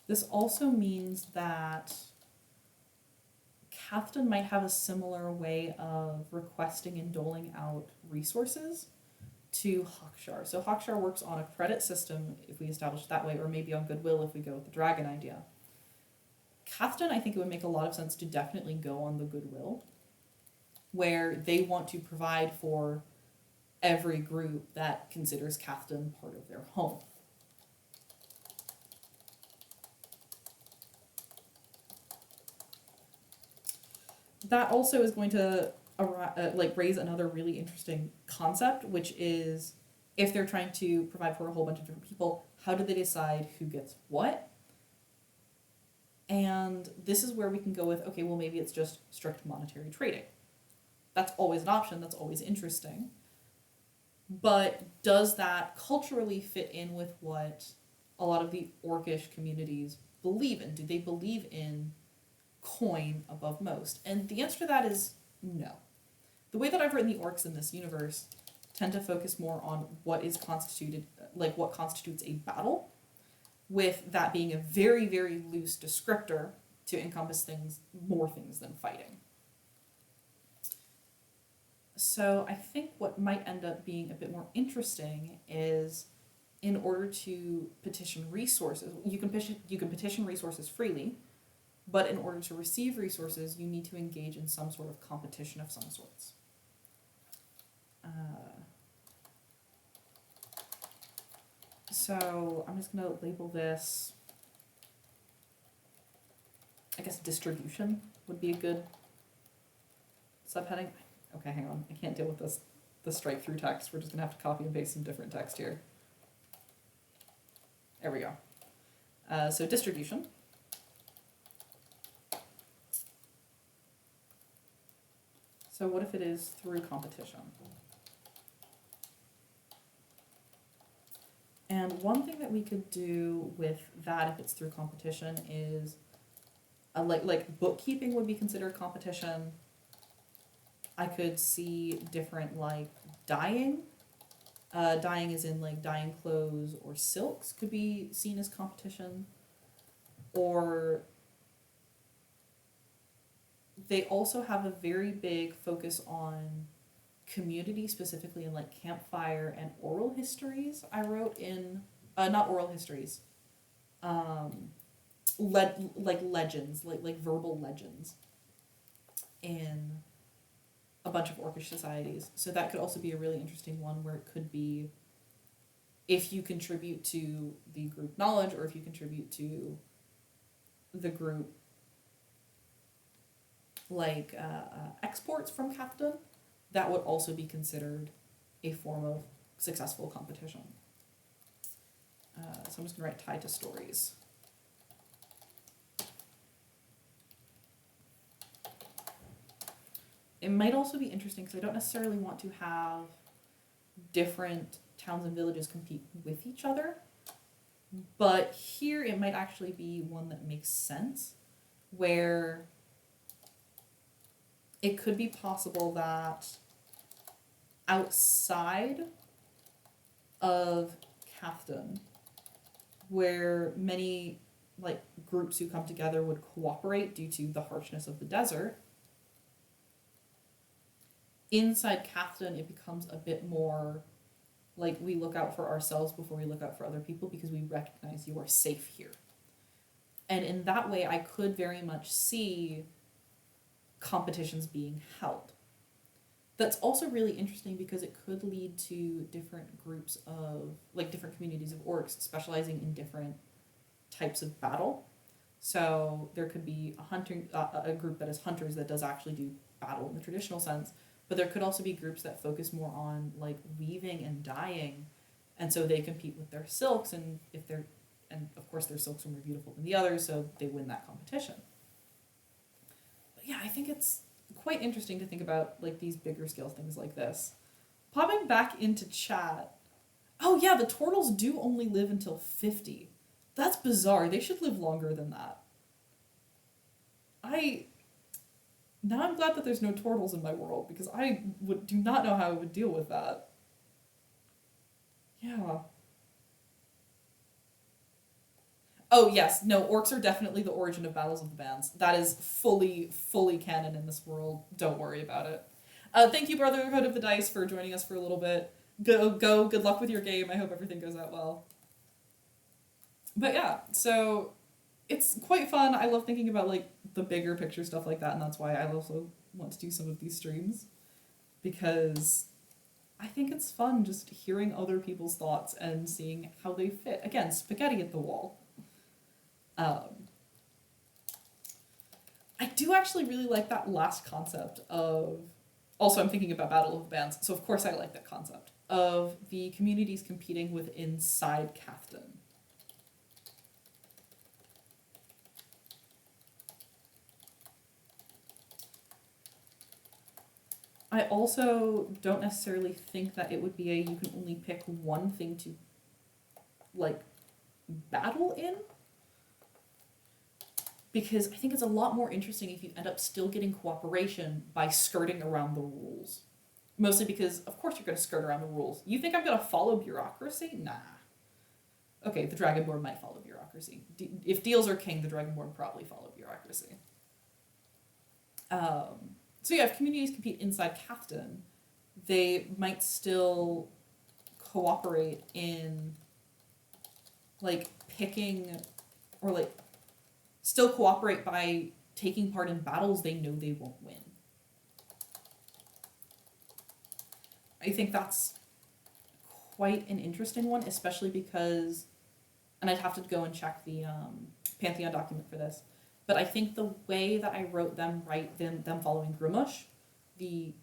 This also means that Cathton might have a similar way of requesting and doling out resources to Hawkshire. So Hawkshire works on a credit system if we establish it that way, or maybe on goodwill if we go with the dragon idea. Cathton, I think it would make a lot of sense to definitely go on the goodwill, where they want to provide for every group that considers Cathton part of their home. That also is going to raise another really interesting concept, which is if they're trying to provide for a whole bunch of different people, how do they decide who gets what? And this is where we can go with, okay, well, maybe it's just strict monetary trading. That's always an option. That's always interesting. But does that culturally fit in with what a lot of the orcish communities believe in? Do they believe in coin above most? And the answer to that is no. The way that I've written the orcs in this universe tend to focus more on what is constituted, like what constitutes a battle, with that being a very, very loose descriptor to encompass things, more things than fighting. So I think what might end up being a bit more interesting is, in order to petition resources, you can petition resources freely, but in order to receive resources, you need to engage in some sort of competition of some sorts. So I'm just going to label this, I guess distribution would be a good subheading. Okay, hang on. I can't deal with the strike through text. We're just going to have to copy and paste some different text here. There we go. So distribution. So what if it is through competition? And one thing that we could do with that, if it's through competition, is like bookkeeping would be considered competition. I could see different like dyeing. Dyeing is in like dyeing clothes or silks could be seen as competition. Or they also have a very big focus on community, specifically in like campfire and oral histories. I wrote in, not oral histories, like legends, like verbal legends in a bunch of orcish societies. So that could also be a really interesting one, where it could be, if you contribute to the group knowledge, or if you contribute to the group like exports from Captain, that would also be considered a form of successful competition. So I'm just going to write tied to stories. It might also be interesting, because I don't necessarily want to have different towns and villages compete with each other, but here it might actually be one that makes sense, where it could be possible that outside of Cafton, where many like groups who come together would cooperate due to the harshness of the desert, inside Cafton it becomes a bit more like we look out for ourselves before we look out for other people, because we recognize you are safe here. And in that way, I could very much see competitions being held. That's also really interesting, because it could lead to different groups of, like different communities of orcs specializing in different types of battle. So there could be a group that is hunters that does actually do battle in the traditional sense, but there could also be groups that focus more on like weaving and dyeing, and so they compete with their silks, and of course their silks are more beautiful than the others, so they win that competition. But yeah, I think it's quite interesting to think about like these bigger scale things like this. Popping back into chat. Oh yeah, the turtles do only live until 50. That's bizarre. They should live longer than that. Now I'm glad that there's no turtles in my world, because I do not know how I would deal with that. Yeah. Oh yes, no, orcs are definitely the origin of Battles of the Bands. That is fully canon in this world. Don't worry about it. Thank you, Brotherhood of the Dice, for joining us for a little bit. Go, good luck with your game. I hope everything goes out well. But yeah, so it's quite fun. I love thinking about like the bigger picture stuff like that, and that's why I also want to do some of these streams, because I think it's fun just hearing other people's thoughts and seeing how they fit. Again, spaghetti at the wall. I do actually really like that last concept of, also I'm thinking about Battle of Bands, so of course I like that concept, of the communities competing with inside Cafton. I also don't necessarily think that it would be you can only pick one thing to, like, battle in. Because I think it's a lot more interesting if you end up still getting cooperation by skirting around the rules. Mostly because, of course, you're going to skirt around the rules. You think I'm going to follow bureaucracy? Nah. Okay, the Dragonborn might follow bureaucracy. If deals are king, the Dragonborn probably follow bureaucracy. So yeah, if communities compete inside Cafton, they might still cooperate in, like, picking, or, like, still cooperate by taking part in battles they know they won't win. I think that's quite an interesting one, especially because, and I'd have to go and check the Pantheon document for this, but I think the way that I wrote them following Grumush, an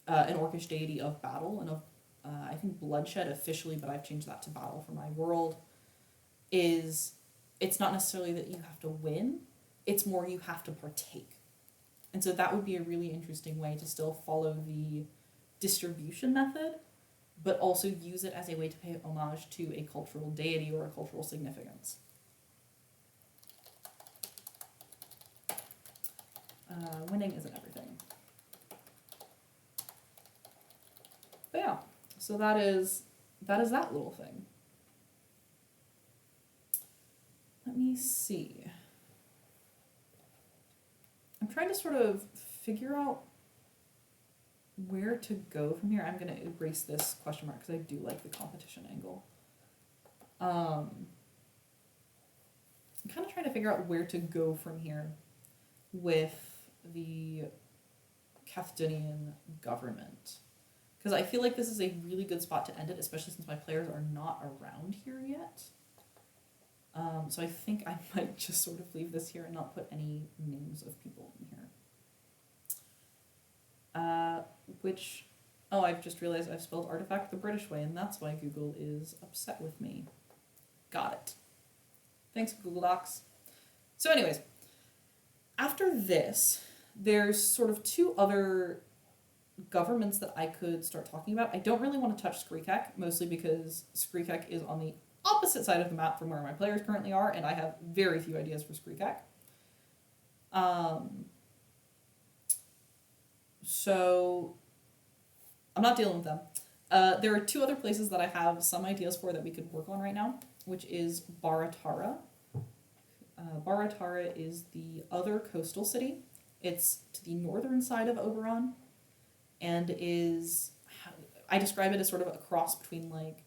orcish deity of battle and of, I think, bloodshed officially, but I've changed that to battle for my world, is it's not necessarily that you have to win, it's more you have to partake. And so that would be a really interesting way to still follow the distribution method, but also use it as a way to pay homage to a cultural deity or a cultural significance. Winning isn't everything. But yeah, so that is that little thing. Let me see. I'm trying to sort of figure out where to go from here. I'm going to erase this question mark because I do like the competition angle. I'm kind of trying to figure out where to go from here with the Cathedonian government. Because I feel like this is a really good spot to end it, especially since my players are not around here yet. So I think I might just sort of leave this here and not put any names of people in here. I've just realized I've spelled artifact the British way, and that's why Google is upset with me. Got it. Thanks, Google Docs. So anyways, after this, there's sort of two other governments that I could start talking about. I don't really want to touch Skrikek, mostly because Skrikek is on the opposite side of the map from where my players currently are, and I have very few ideas for Skrikek. So I'm not dealing with them. There are two other places that I have some ideas for that we could work on right now, which is Baratara. Baratara is the other coastal city. It's to the northern side of Oberon, and I describe it as sort of a cross between, like,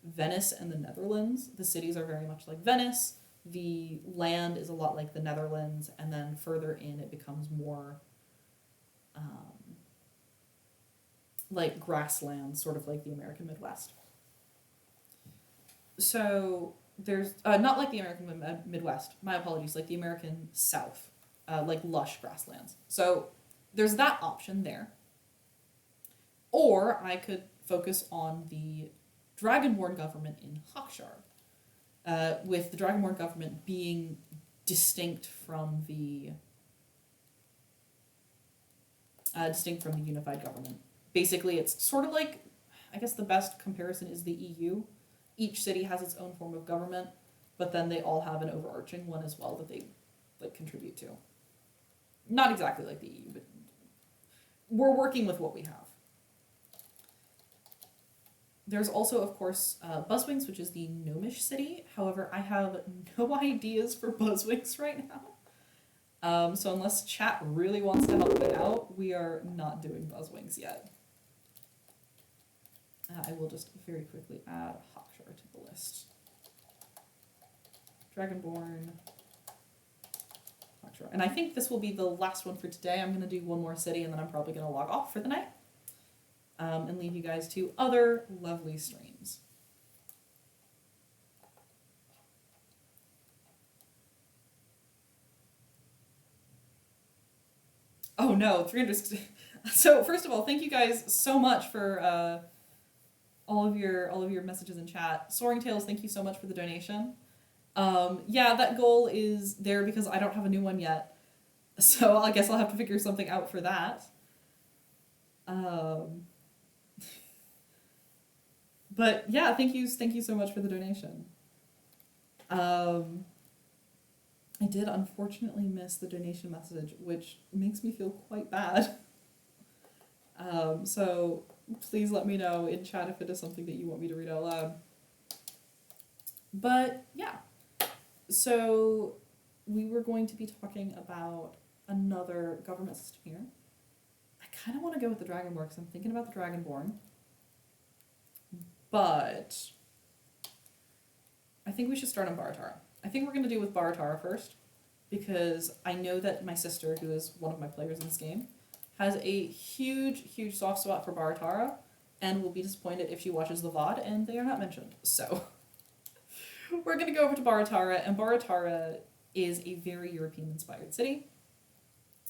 Venice and the Netherlands. The cities are very much like Venice. The land is a lot like the Netherlands, and then further in it becomes more like grassland, sort of like the American Midwest. So there's not like the American Midwest, my apologies, like the American South, like lush grasslands. So there's that option there. Or I could focus on the Dragonborn government in Hawkshire, with the Dragonborn government being distinct from the unified government. Basically, it's sort of like, I guess the best comparison is the EU. Each city has its own form of government, but then they all have an overarching one as well that they, like, contribute to. Not exactly like the EU, but we're working with what we have. There's also, of course, Buzzwings, which is the gnomish city. However, I have no ideas for Buzzwings right now. So unless chat really wants to help me out, we are not doing Buzzwings yet. I will just very quickly add Hawkshire to the list. Dragonborn, Hawkshire. And I think this will be the last one for today. I'm going to do one more city, and then I'm probably going to log off for the night. And leave you guys to other lovely streams. Oh no, 300. So first of all, thank you guys so much for all of your messages in chat. Soaring Tales, thank you so much for the donation. Yeah, that goal is there because I don't have a new one yet. So I guess I'll have to figure something out for that. Um, but yeah, thank you so much for the donation. I did unfortunately miss the donation message, which makes me feel quite bad. So please let me know in chat if it is something that you want me to read out loud. But yeah, so we were going to be talking about another government system here. I kind of want to go with the Dragonborn because I'm thinking about the Dragonborn. But I think we should start on Baratara. I think we're going to do with Baratara first because I know that my sister, who is one of my players in this game, has a huge soft spot for Baratara and will be disappointed if she watches the VOD and they are not mentioned. So we're going to go over to Baratara, and Baratara is a very European-inspired city.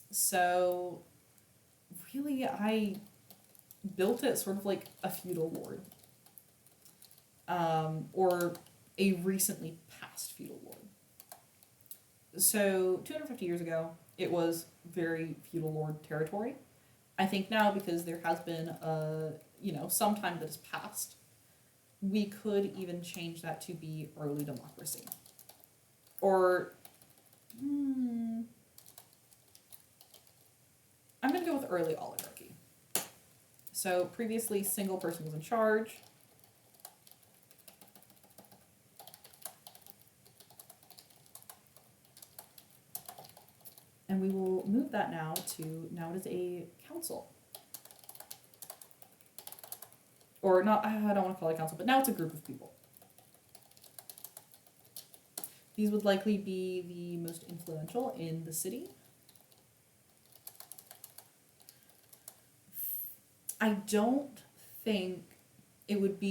So really, I built it sort of like a feudal lord. Or a recently passed feudal lord. So 250 years ago, it was very feudal lord territory. I think now, because there has been some time that has passed, we could even change that to be early democracy. Or, I'm going to go with early oligarchy. So previously, single person was in charge. And we will move that now it is a council. Or not, I don't want to call it a council, but now it's a group of people. These would likely be the most influential in the city. I don't think it would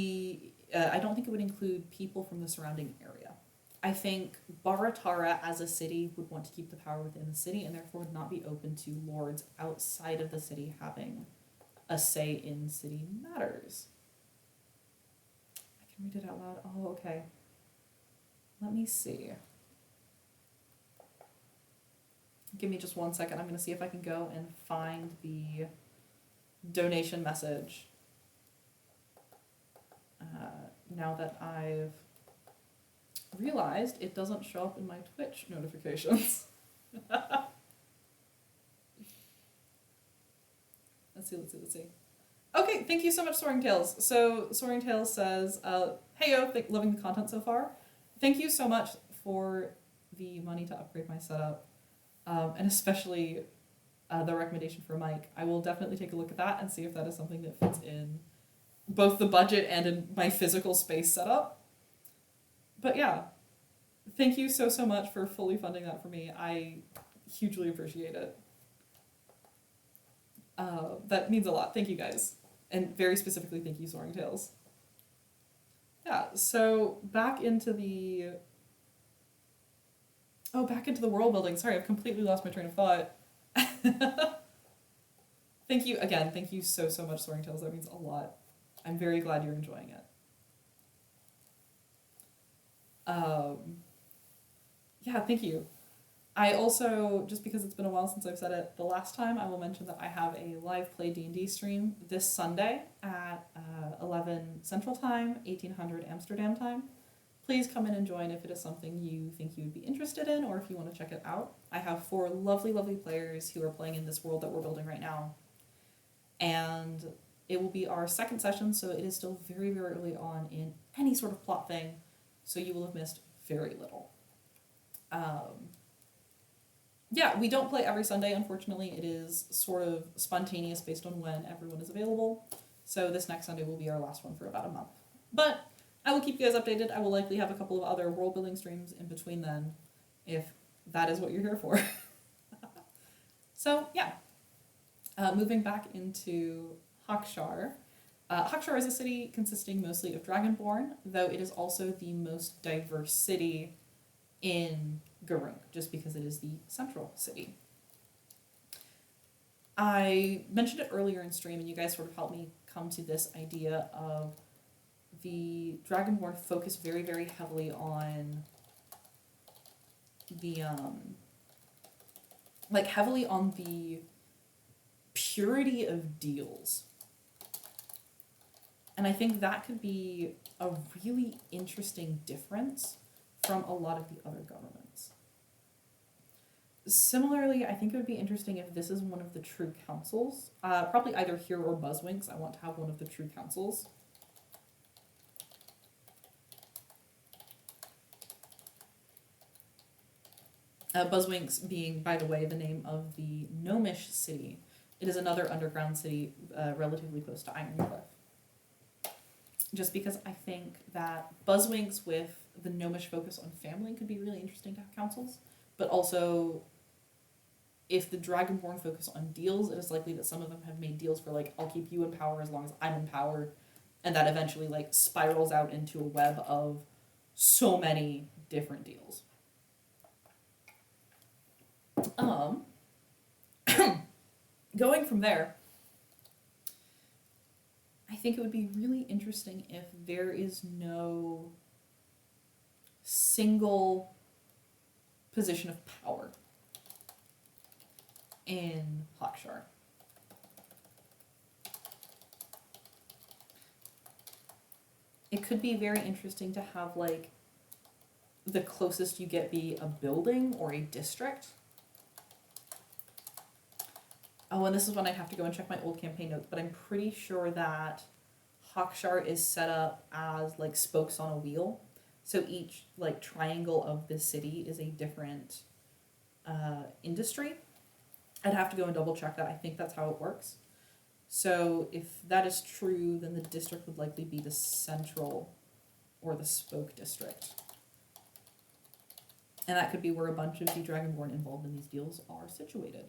include people from the surrounding area. I think Baratara as a city would want to keep the power within the city and therefore would not be open to lords outside of the city having a say in city matters. I can read it out loud. Oh, okay. Let me see. Give me just 1 second. I'm going to see if I can go and find the donation message. Now that I've realized it doesn't show up in my Twitch notifications. Let's see. Okay, thank you so much, Soaring Tales. So Soaring Tales says, hey yo, loving the content so far. Thank you so much for the money to upgrade my setup, and especially the recommendation for a mic. I will definitely take a look at that and see if that is something that fits in both the budget and in my physical space setup. But yeah, thank you so much for fully funding that for me. I hugely appreciate it. That means a lot. Thank you guys. And very specifically, thank you, Soaring Tales. Yeah, so back into the world building. Sorry, I've completely lost my train of thought. Thank you again. Thank you so much, Soaring Tales. That means a lot. I'm very glad you're enjoying it. Yeah, thank you. I also, just because it's been a while since I've said it the last time, I will mention that I have a live play D&D stream this Sunday at 11 Central Time, 1800 Amsterdam time. Please come in and join if it is something you think you would be interested in, or if you want to check it out. I have 4 lovely players who are playing in this world that we're building right now. And it will be our second session, so it is still very early on in any sort of plot thing, so you will have missed very little. Yeah, we don't play every Sunday, unfortunately. It is sort of spontaneous based on when everyone is available. So this next Sunday will be our last one for about a month. But I will keep you guys updated. I will likely have a couple of other world building streams in between then, if that is what you're here for. So yeah, moving back into Hakshar. Hakshar is a city consisting mostly of Dragonborn, though it is also the most diverse city in Garunk, just because it is the central city. I mentioned it earlier in stream, and you guys sort of helped me come to this idea of the Dragonborn focus very heavily on the purity of deals. And I think that could be a really interesting difference from a lot of the other governments. Similarly, I think it would be interesting if this is one of the true councils. Probably either here or Buzzwinks. I want to have one of the true councils. Buzzwinks being, by the way, the name of the gnomish city. It is another underground city relatively close to Ironcliff. Just because I think that Buzzwinks with the gnomish focus on family could be really interesting to have councils, but also if the Dragonborn focus on deals, it is likely that some of them have made deals for like, I'll keep you in power as long as I'm in power, and that eventually like spirals out into a web of so many different deals. Going from there, I think it would be really interesting if there is no single position of power in Hawkshire. It could be very interesting to have like the closest you get be a building or a district. Oh, and this is when I have to go and check my old campaign notes, but I'm pretty sure that Hawkshire is set up as like spokes on a wheel. So each like triangle of this city is a different industry. I'd have to go and double check that. I think that's how it works. So if that is true, then the district would likely be the central or the spoke district. And that could be where a bunch of the Dragonborn involved in these deals are situated.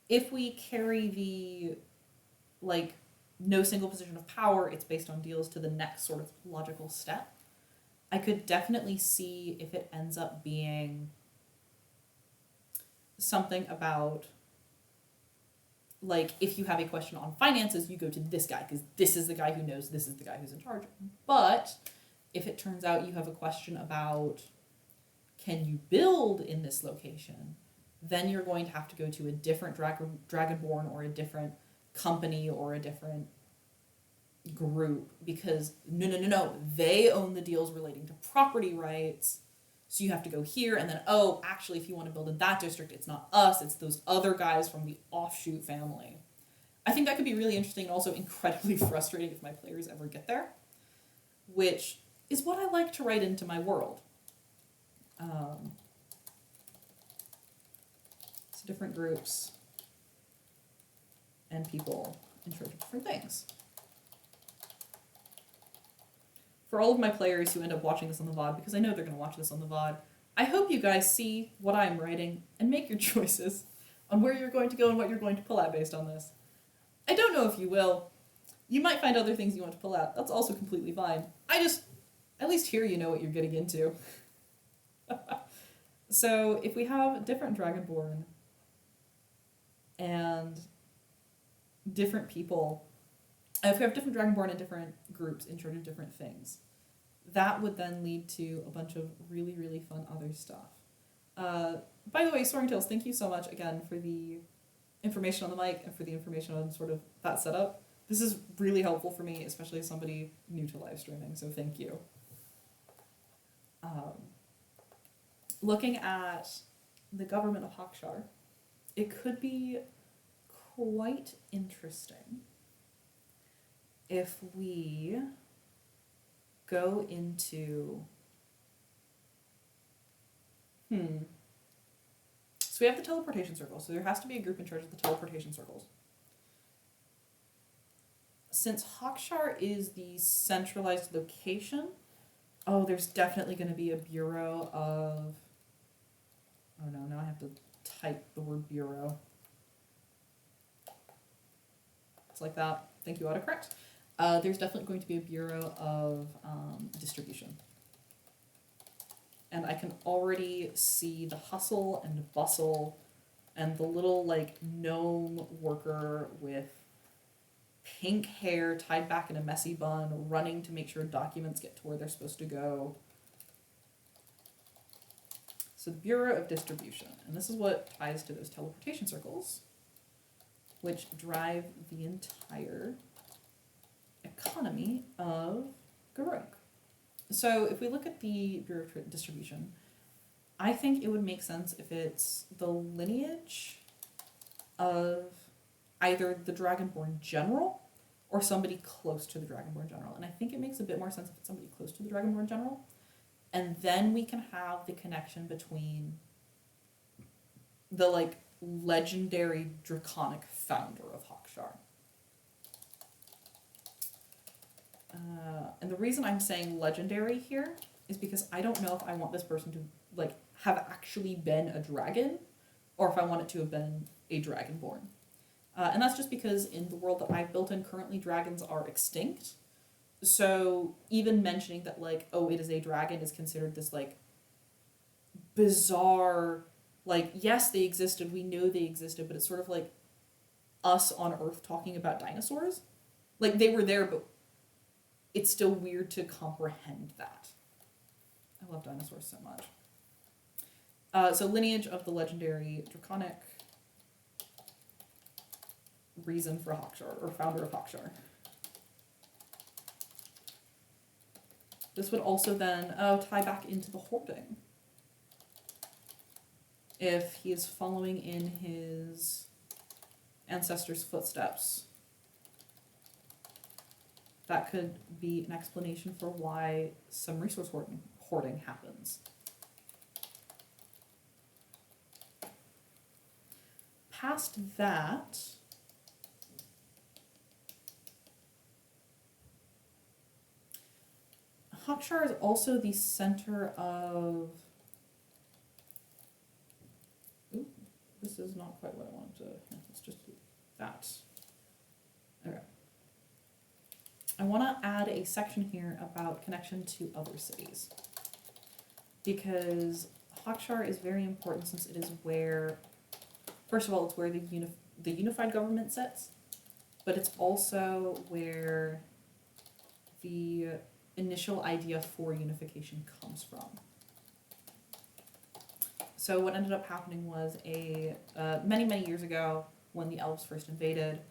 If we carry the, like, no single position of power, it's based on deals to the next sort of logical step, I could definitely see if it ends up being something about, like, if you have a question on finances, you go to this guy, because this is the guy who knows, this is the guy who's in charge. But if it turns out you have a question about, can you build in this location, then you're going to have to go to a different Dragonborn or a different company or a different group, because no, they own the deals relating to property rights, so you have to go here, and then, oh, actually, if you want to build in that district, it's not us, it's those other guys from the offshoot family. I think that could be really interesting and also incredibly frustrating if my players ever get there, which is what I like to write into my world. So different groups and people in charge of different things. For all of my players who end up watching this on the VOD, because I know they're going to watch this on the VOD, I hope you guys see what I'm writing and make your choices on where you're going to go and what you're going to pull out based on this. I don't know if you will. You might find other things you want to pull out. That's also completely fine. At least here you know what you're getting into. So if we have different Dragonborn and different people, if we have different Dragonborn and different groups in charge of different things, that would then lead to a bunch of really, really fun other stuff. By the way, Soaring Tales, thank you so much again for the information on the mic and for the information on sort of that setup. This is really helpful for me, especially as somebody new to live streaming, so thank you. Looking at the government of Hawkshire, it could be quite interesting if we go into, so we have the teleportation circles, so there has to be a group in charge of the teleportation circles. Since Hawkshire is the centralized location, there's definitely going to be a bureau of, oh no, now I have to type the word bureau. It's like that. Thank you, autocorrect. There's definitely going to be a bureau of distribution. And I can already see the hustle and bustle and the little like gnome worker with pink hair tied back in a messy bun running to make sure documents get to where they're supposed to go. So the Bureau of Distribution, and this is what ties to those teleportation circles. which drive the entire economy of Garuk. So if we look at the Bureau of Distribution, I think it would make sense if it's the lineage of either the Dragonborn General or somebody close to the Dragonborn General. And I think it makes a bit more sense if it's somebody close to the Dragonborn General. And then we can have the connection between the, like, legendary draconic founder of Hawkshire. And the reason I'm saying legendary here is because I don't know if I want this person to, like, have actually been a dragon or if I want it to have been a dragonborn. And that's just because in the world that I've built in currently, dragons are extinct. So even mentioning that, like, oh, it is a dragon is considered this, like, bizarre, like, yes, they existed, we know they existed, but it's sort of like us on Earth talking about dinosaurs. Like, they were there, but it's still weird to comprehend that. I love dinosaurs so much. So lineage of the legendary draconic reason for Hawkshire, or founder of Hawkshire. This would also then tie back into the hoarding. If he is following in his ancestors' footsteps, that could be an explanation for why some resource hoarding happens. Past that, Hawkshire is also the center of... Ooh, this is not quite what I wanted to... Let's just do that. Okay. I want to add a section here about connection to other cities. Because Hawkshire is very important since it is where... First of all, it's where the unified government sits, but it's also where the initial idea for unification comes from. So what ended up happening was many years ago, when the elves first invaded,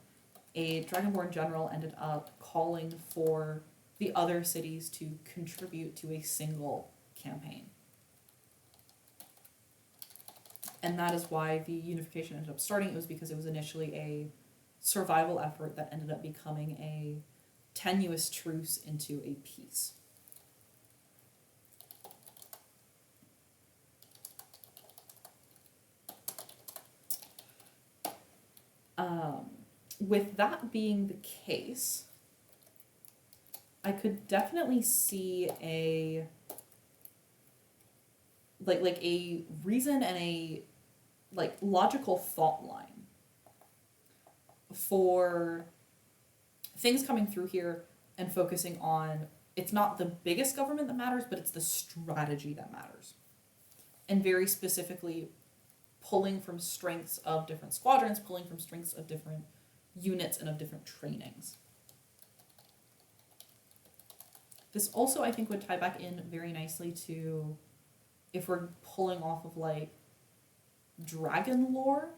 a Dragonborn general ended up calling for the other cities to contribute to a single campaign. And that is why the unification ended up starting. It was because it was initially a survival effort that ended up becoming a tenuous truce into a peace. With that being the case, I could definitely see a like a reason and a like logical thought line for things coming through here and focusing on, it's not the biggest government that matters, but it's the strategy that matters. And very specifically pulling from strengths of different squadrons, pulling from strengths of different units and of different trainings. This also, I think, would tie back in very nicely to if we're pulling off of, like, dragon lore.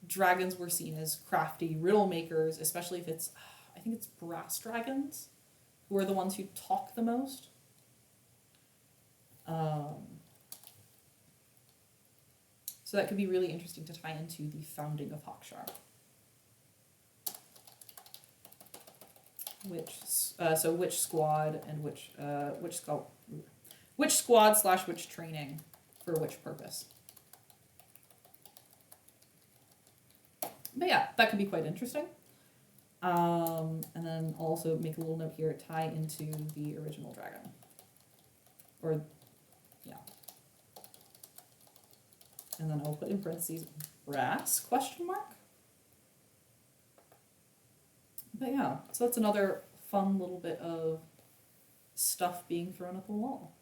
Dragons were seen as crafty riddle makers, especially if it's, I think it's brass dragons, who are the ones who talk the most. So that could be really interesting to tie into the founding of Hawkshire. So which squad and which squad / which training for which purpose. But yeah, that could be quite interesting. And then I'll also make a little note here, tie into the original dragon. Or, yeah. And then I'll put in parentheses, brass, question mark? But yeah, so that's another fun little bit of stuff being thrown at the wall.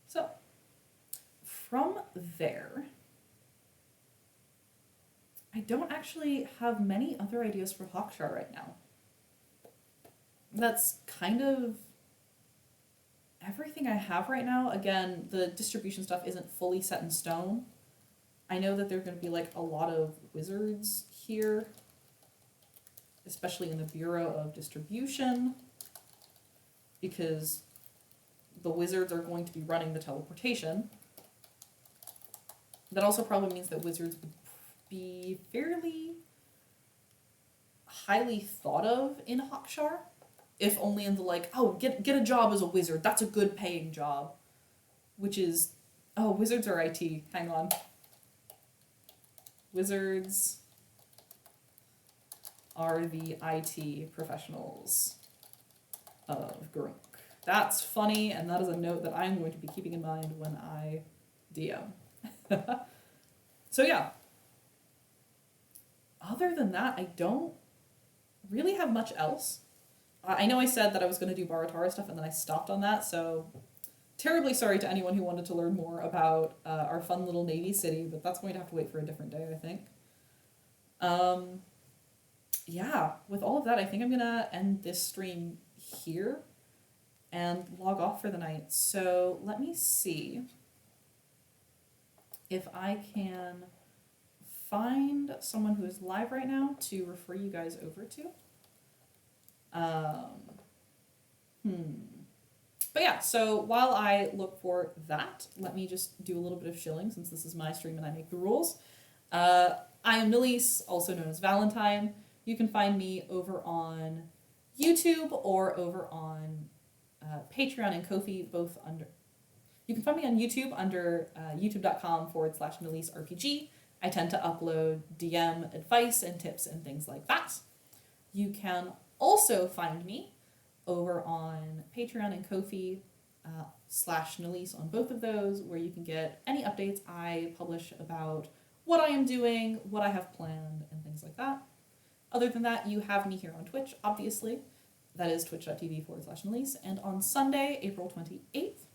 So, from there, I don't actually have many other ideas for Hawkshire right now. That's kind of everything I have right now. Again, the distribution stuff isn't fully set in stone. I know that there are going to be like a lot of wizards here, especially in the Bureau of Distribution, because the wizards are going to be running the teleportation. That also probably means that wizards would be fairly highly thought of in Hawkshire, if only in the like, oh, get a job as a wizard, that's a good paying job, which is, oh, wizards are IT, hang on. Wizards are the IT professionals of Grunk. That's funny, and that is a note that I'm going to be keeping in mind when I DM. So yeah. Other than that, I don't really have much else. I know I said that I was going to do Baratara stuff, and then I stopped on that, so terribly sorry to anyone who wanted to learn more about our fun little Navy city, but that's going to have to wait for a different day, I think. Yeah, with all of that, I think I'm going to end this stream here and log off for the night. So let me see if I can find someone who is live right now to refer you guys over to. But yeah, so while I look for that, let me just do a little bit of shilling since this is my stream and I make the rules. I am Nilise, also known as Valentine. You can find me over on YouTube or over on Patreon and Ko-fi, both under... You can find me on YouTube under youtube.com/NiliseRPG. I tend to upload DM advice and tips and things like that. You can also find me over on Patreon and Ko-fi /Nilise on both of those, where you can get any updates I publish about what I am doing, what I have planned, and things like that. Other than that, you have me here on Twitch, obviously. That is twitch.tv/Nilise. And on Sunday, April 28th,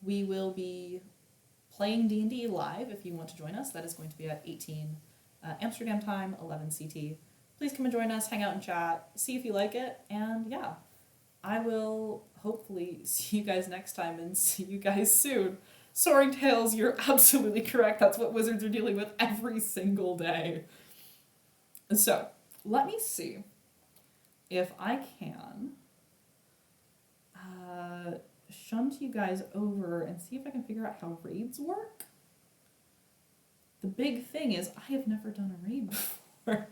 we will be playing D&D live if you want to join us. That is going to be at 18 Amsterdam time, 11 CT. Please come and join us, hang out and chat, see if you like it, and yeah, I will hopefully see you guys next time and see you guys soon. Soaring Tales, you're absolutely correct. That's what wizards are dealing with every single day. So, let me see if I can shunt you guys over and see if I can figure out how raids work. The big thing is I have never done a raid before.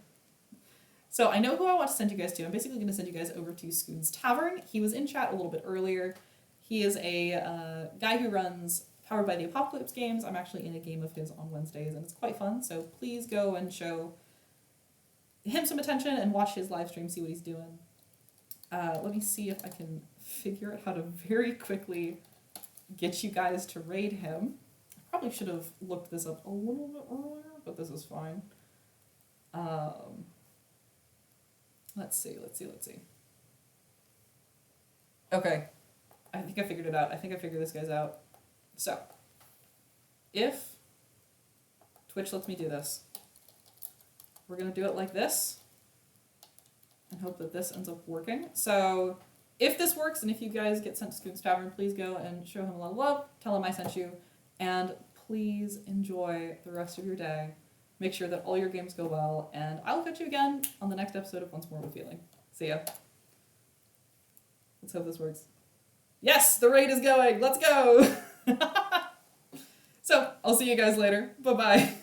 So I know who I want to send you guys to. I'm basically going to send you guys over to Scoon's Tavern. He was in chat a little bit earlier. He is a guy who runs Powered by the Apocalypse games. I'm actually in a game of his on Wednesdays, and it's quite fun. So please go and show him some attention and watch his live stream, see what he's doing. Let me see if I can figure out how to very quickly get you guys to raid him. I probably should have looked this up a little bit earlier, but this is fine. Let's see. Okay, I think I figured it out. I think I figured this guy's out. So, if Twitch lets me do this, we're going to do it like this and hope that this ends up working. So, if this works and if you guys get sent to Scoon's Tavern, please go and show him a lot of love, tell him I sent you, and please enjoy the rest of your day. Make sure that all your games go well, and I'll catch you again on the next episode of Once More of a Feeling. See ya. Let's hope this works. Yes, the raid is going. Let's go. So, I'll see you guys later. Bye-bye.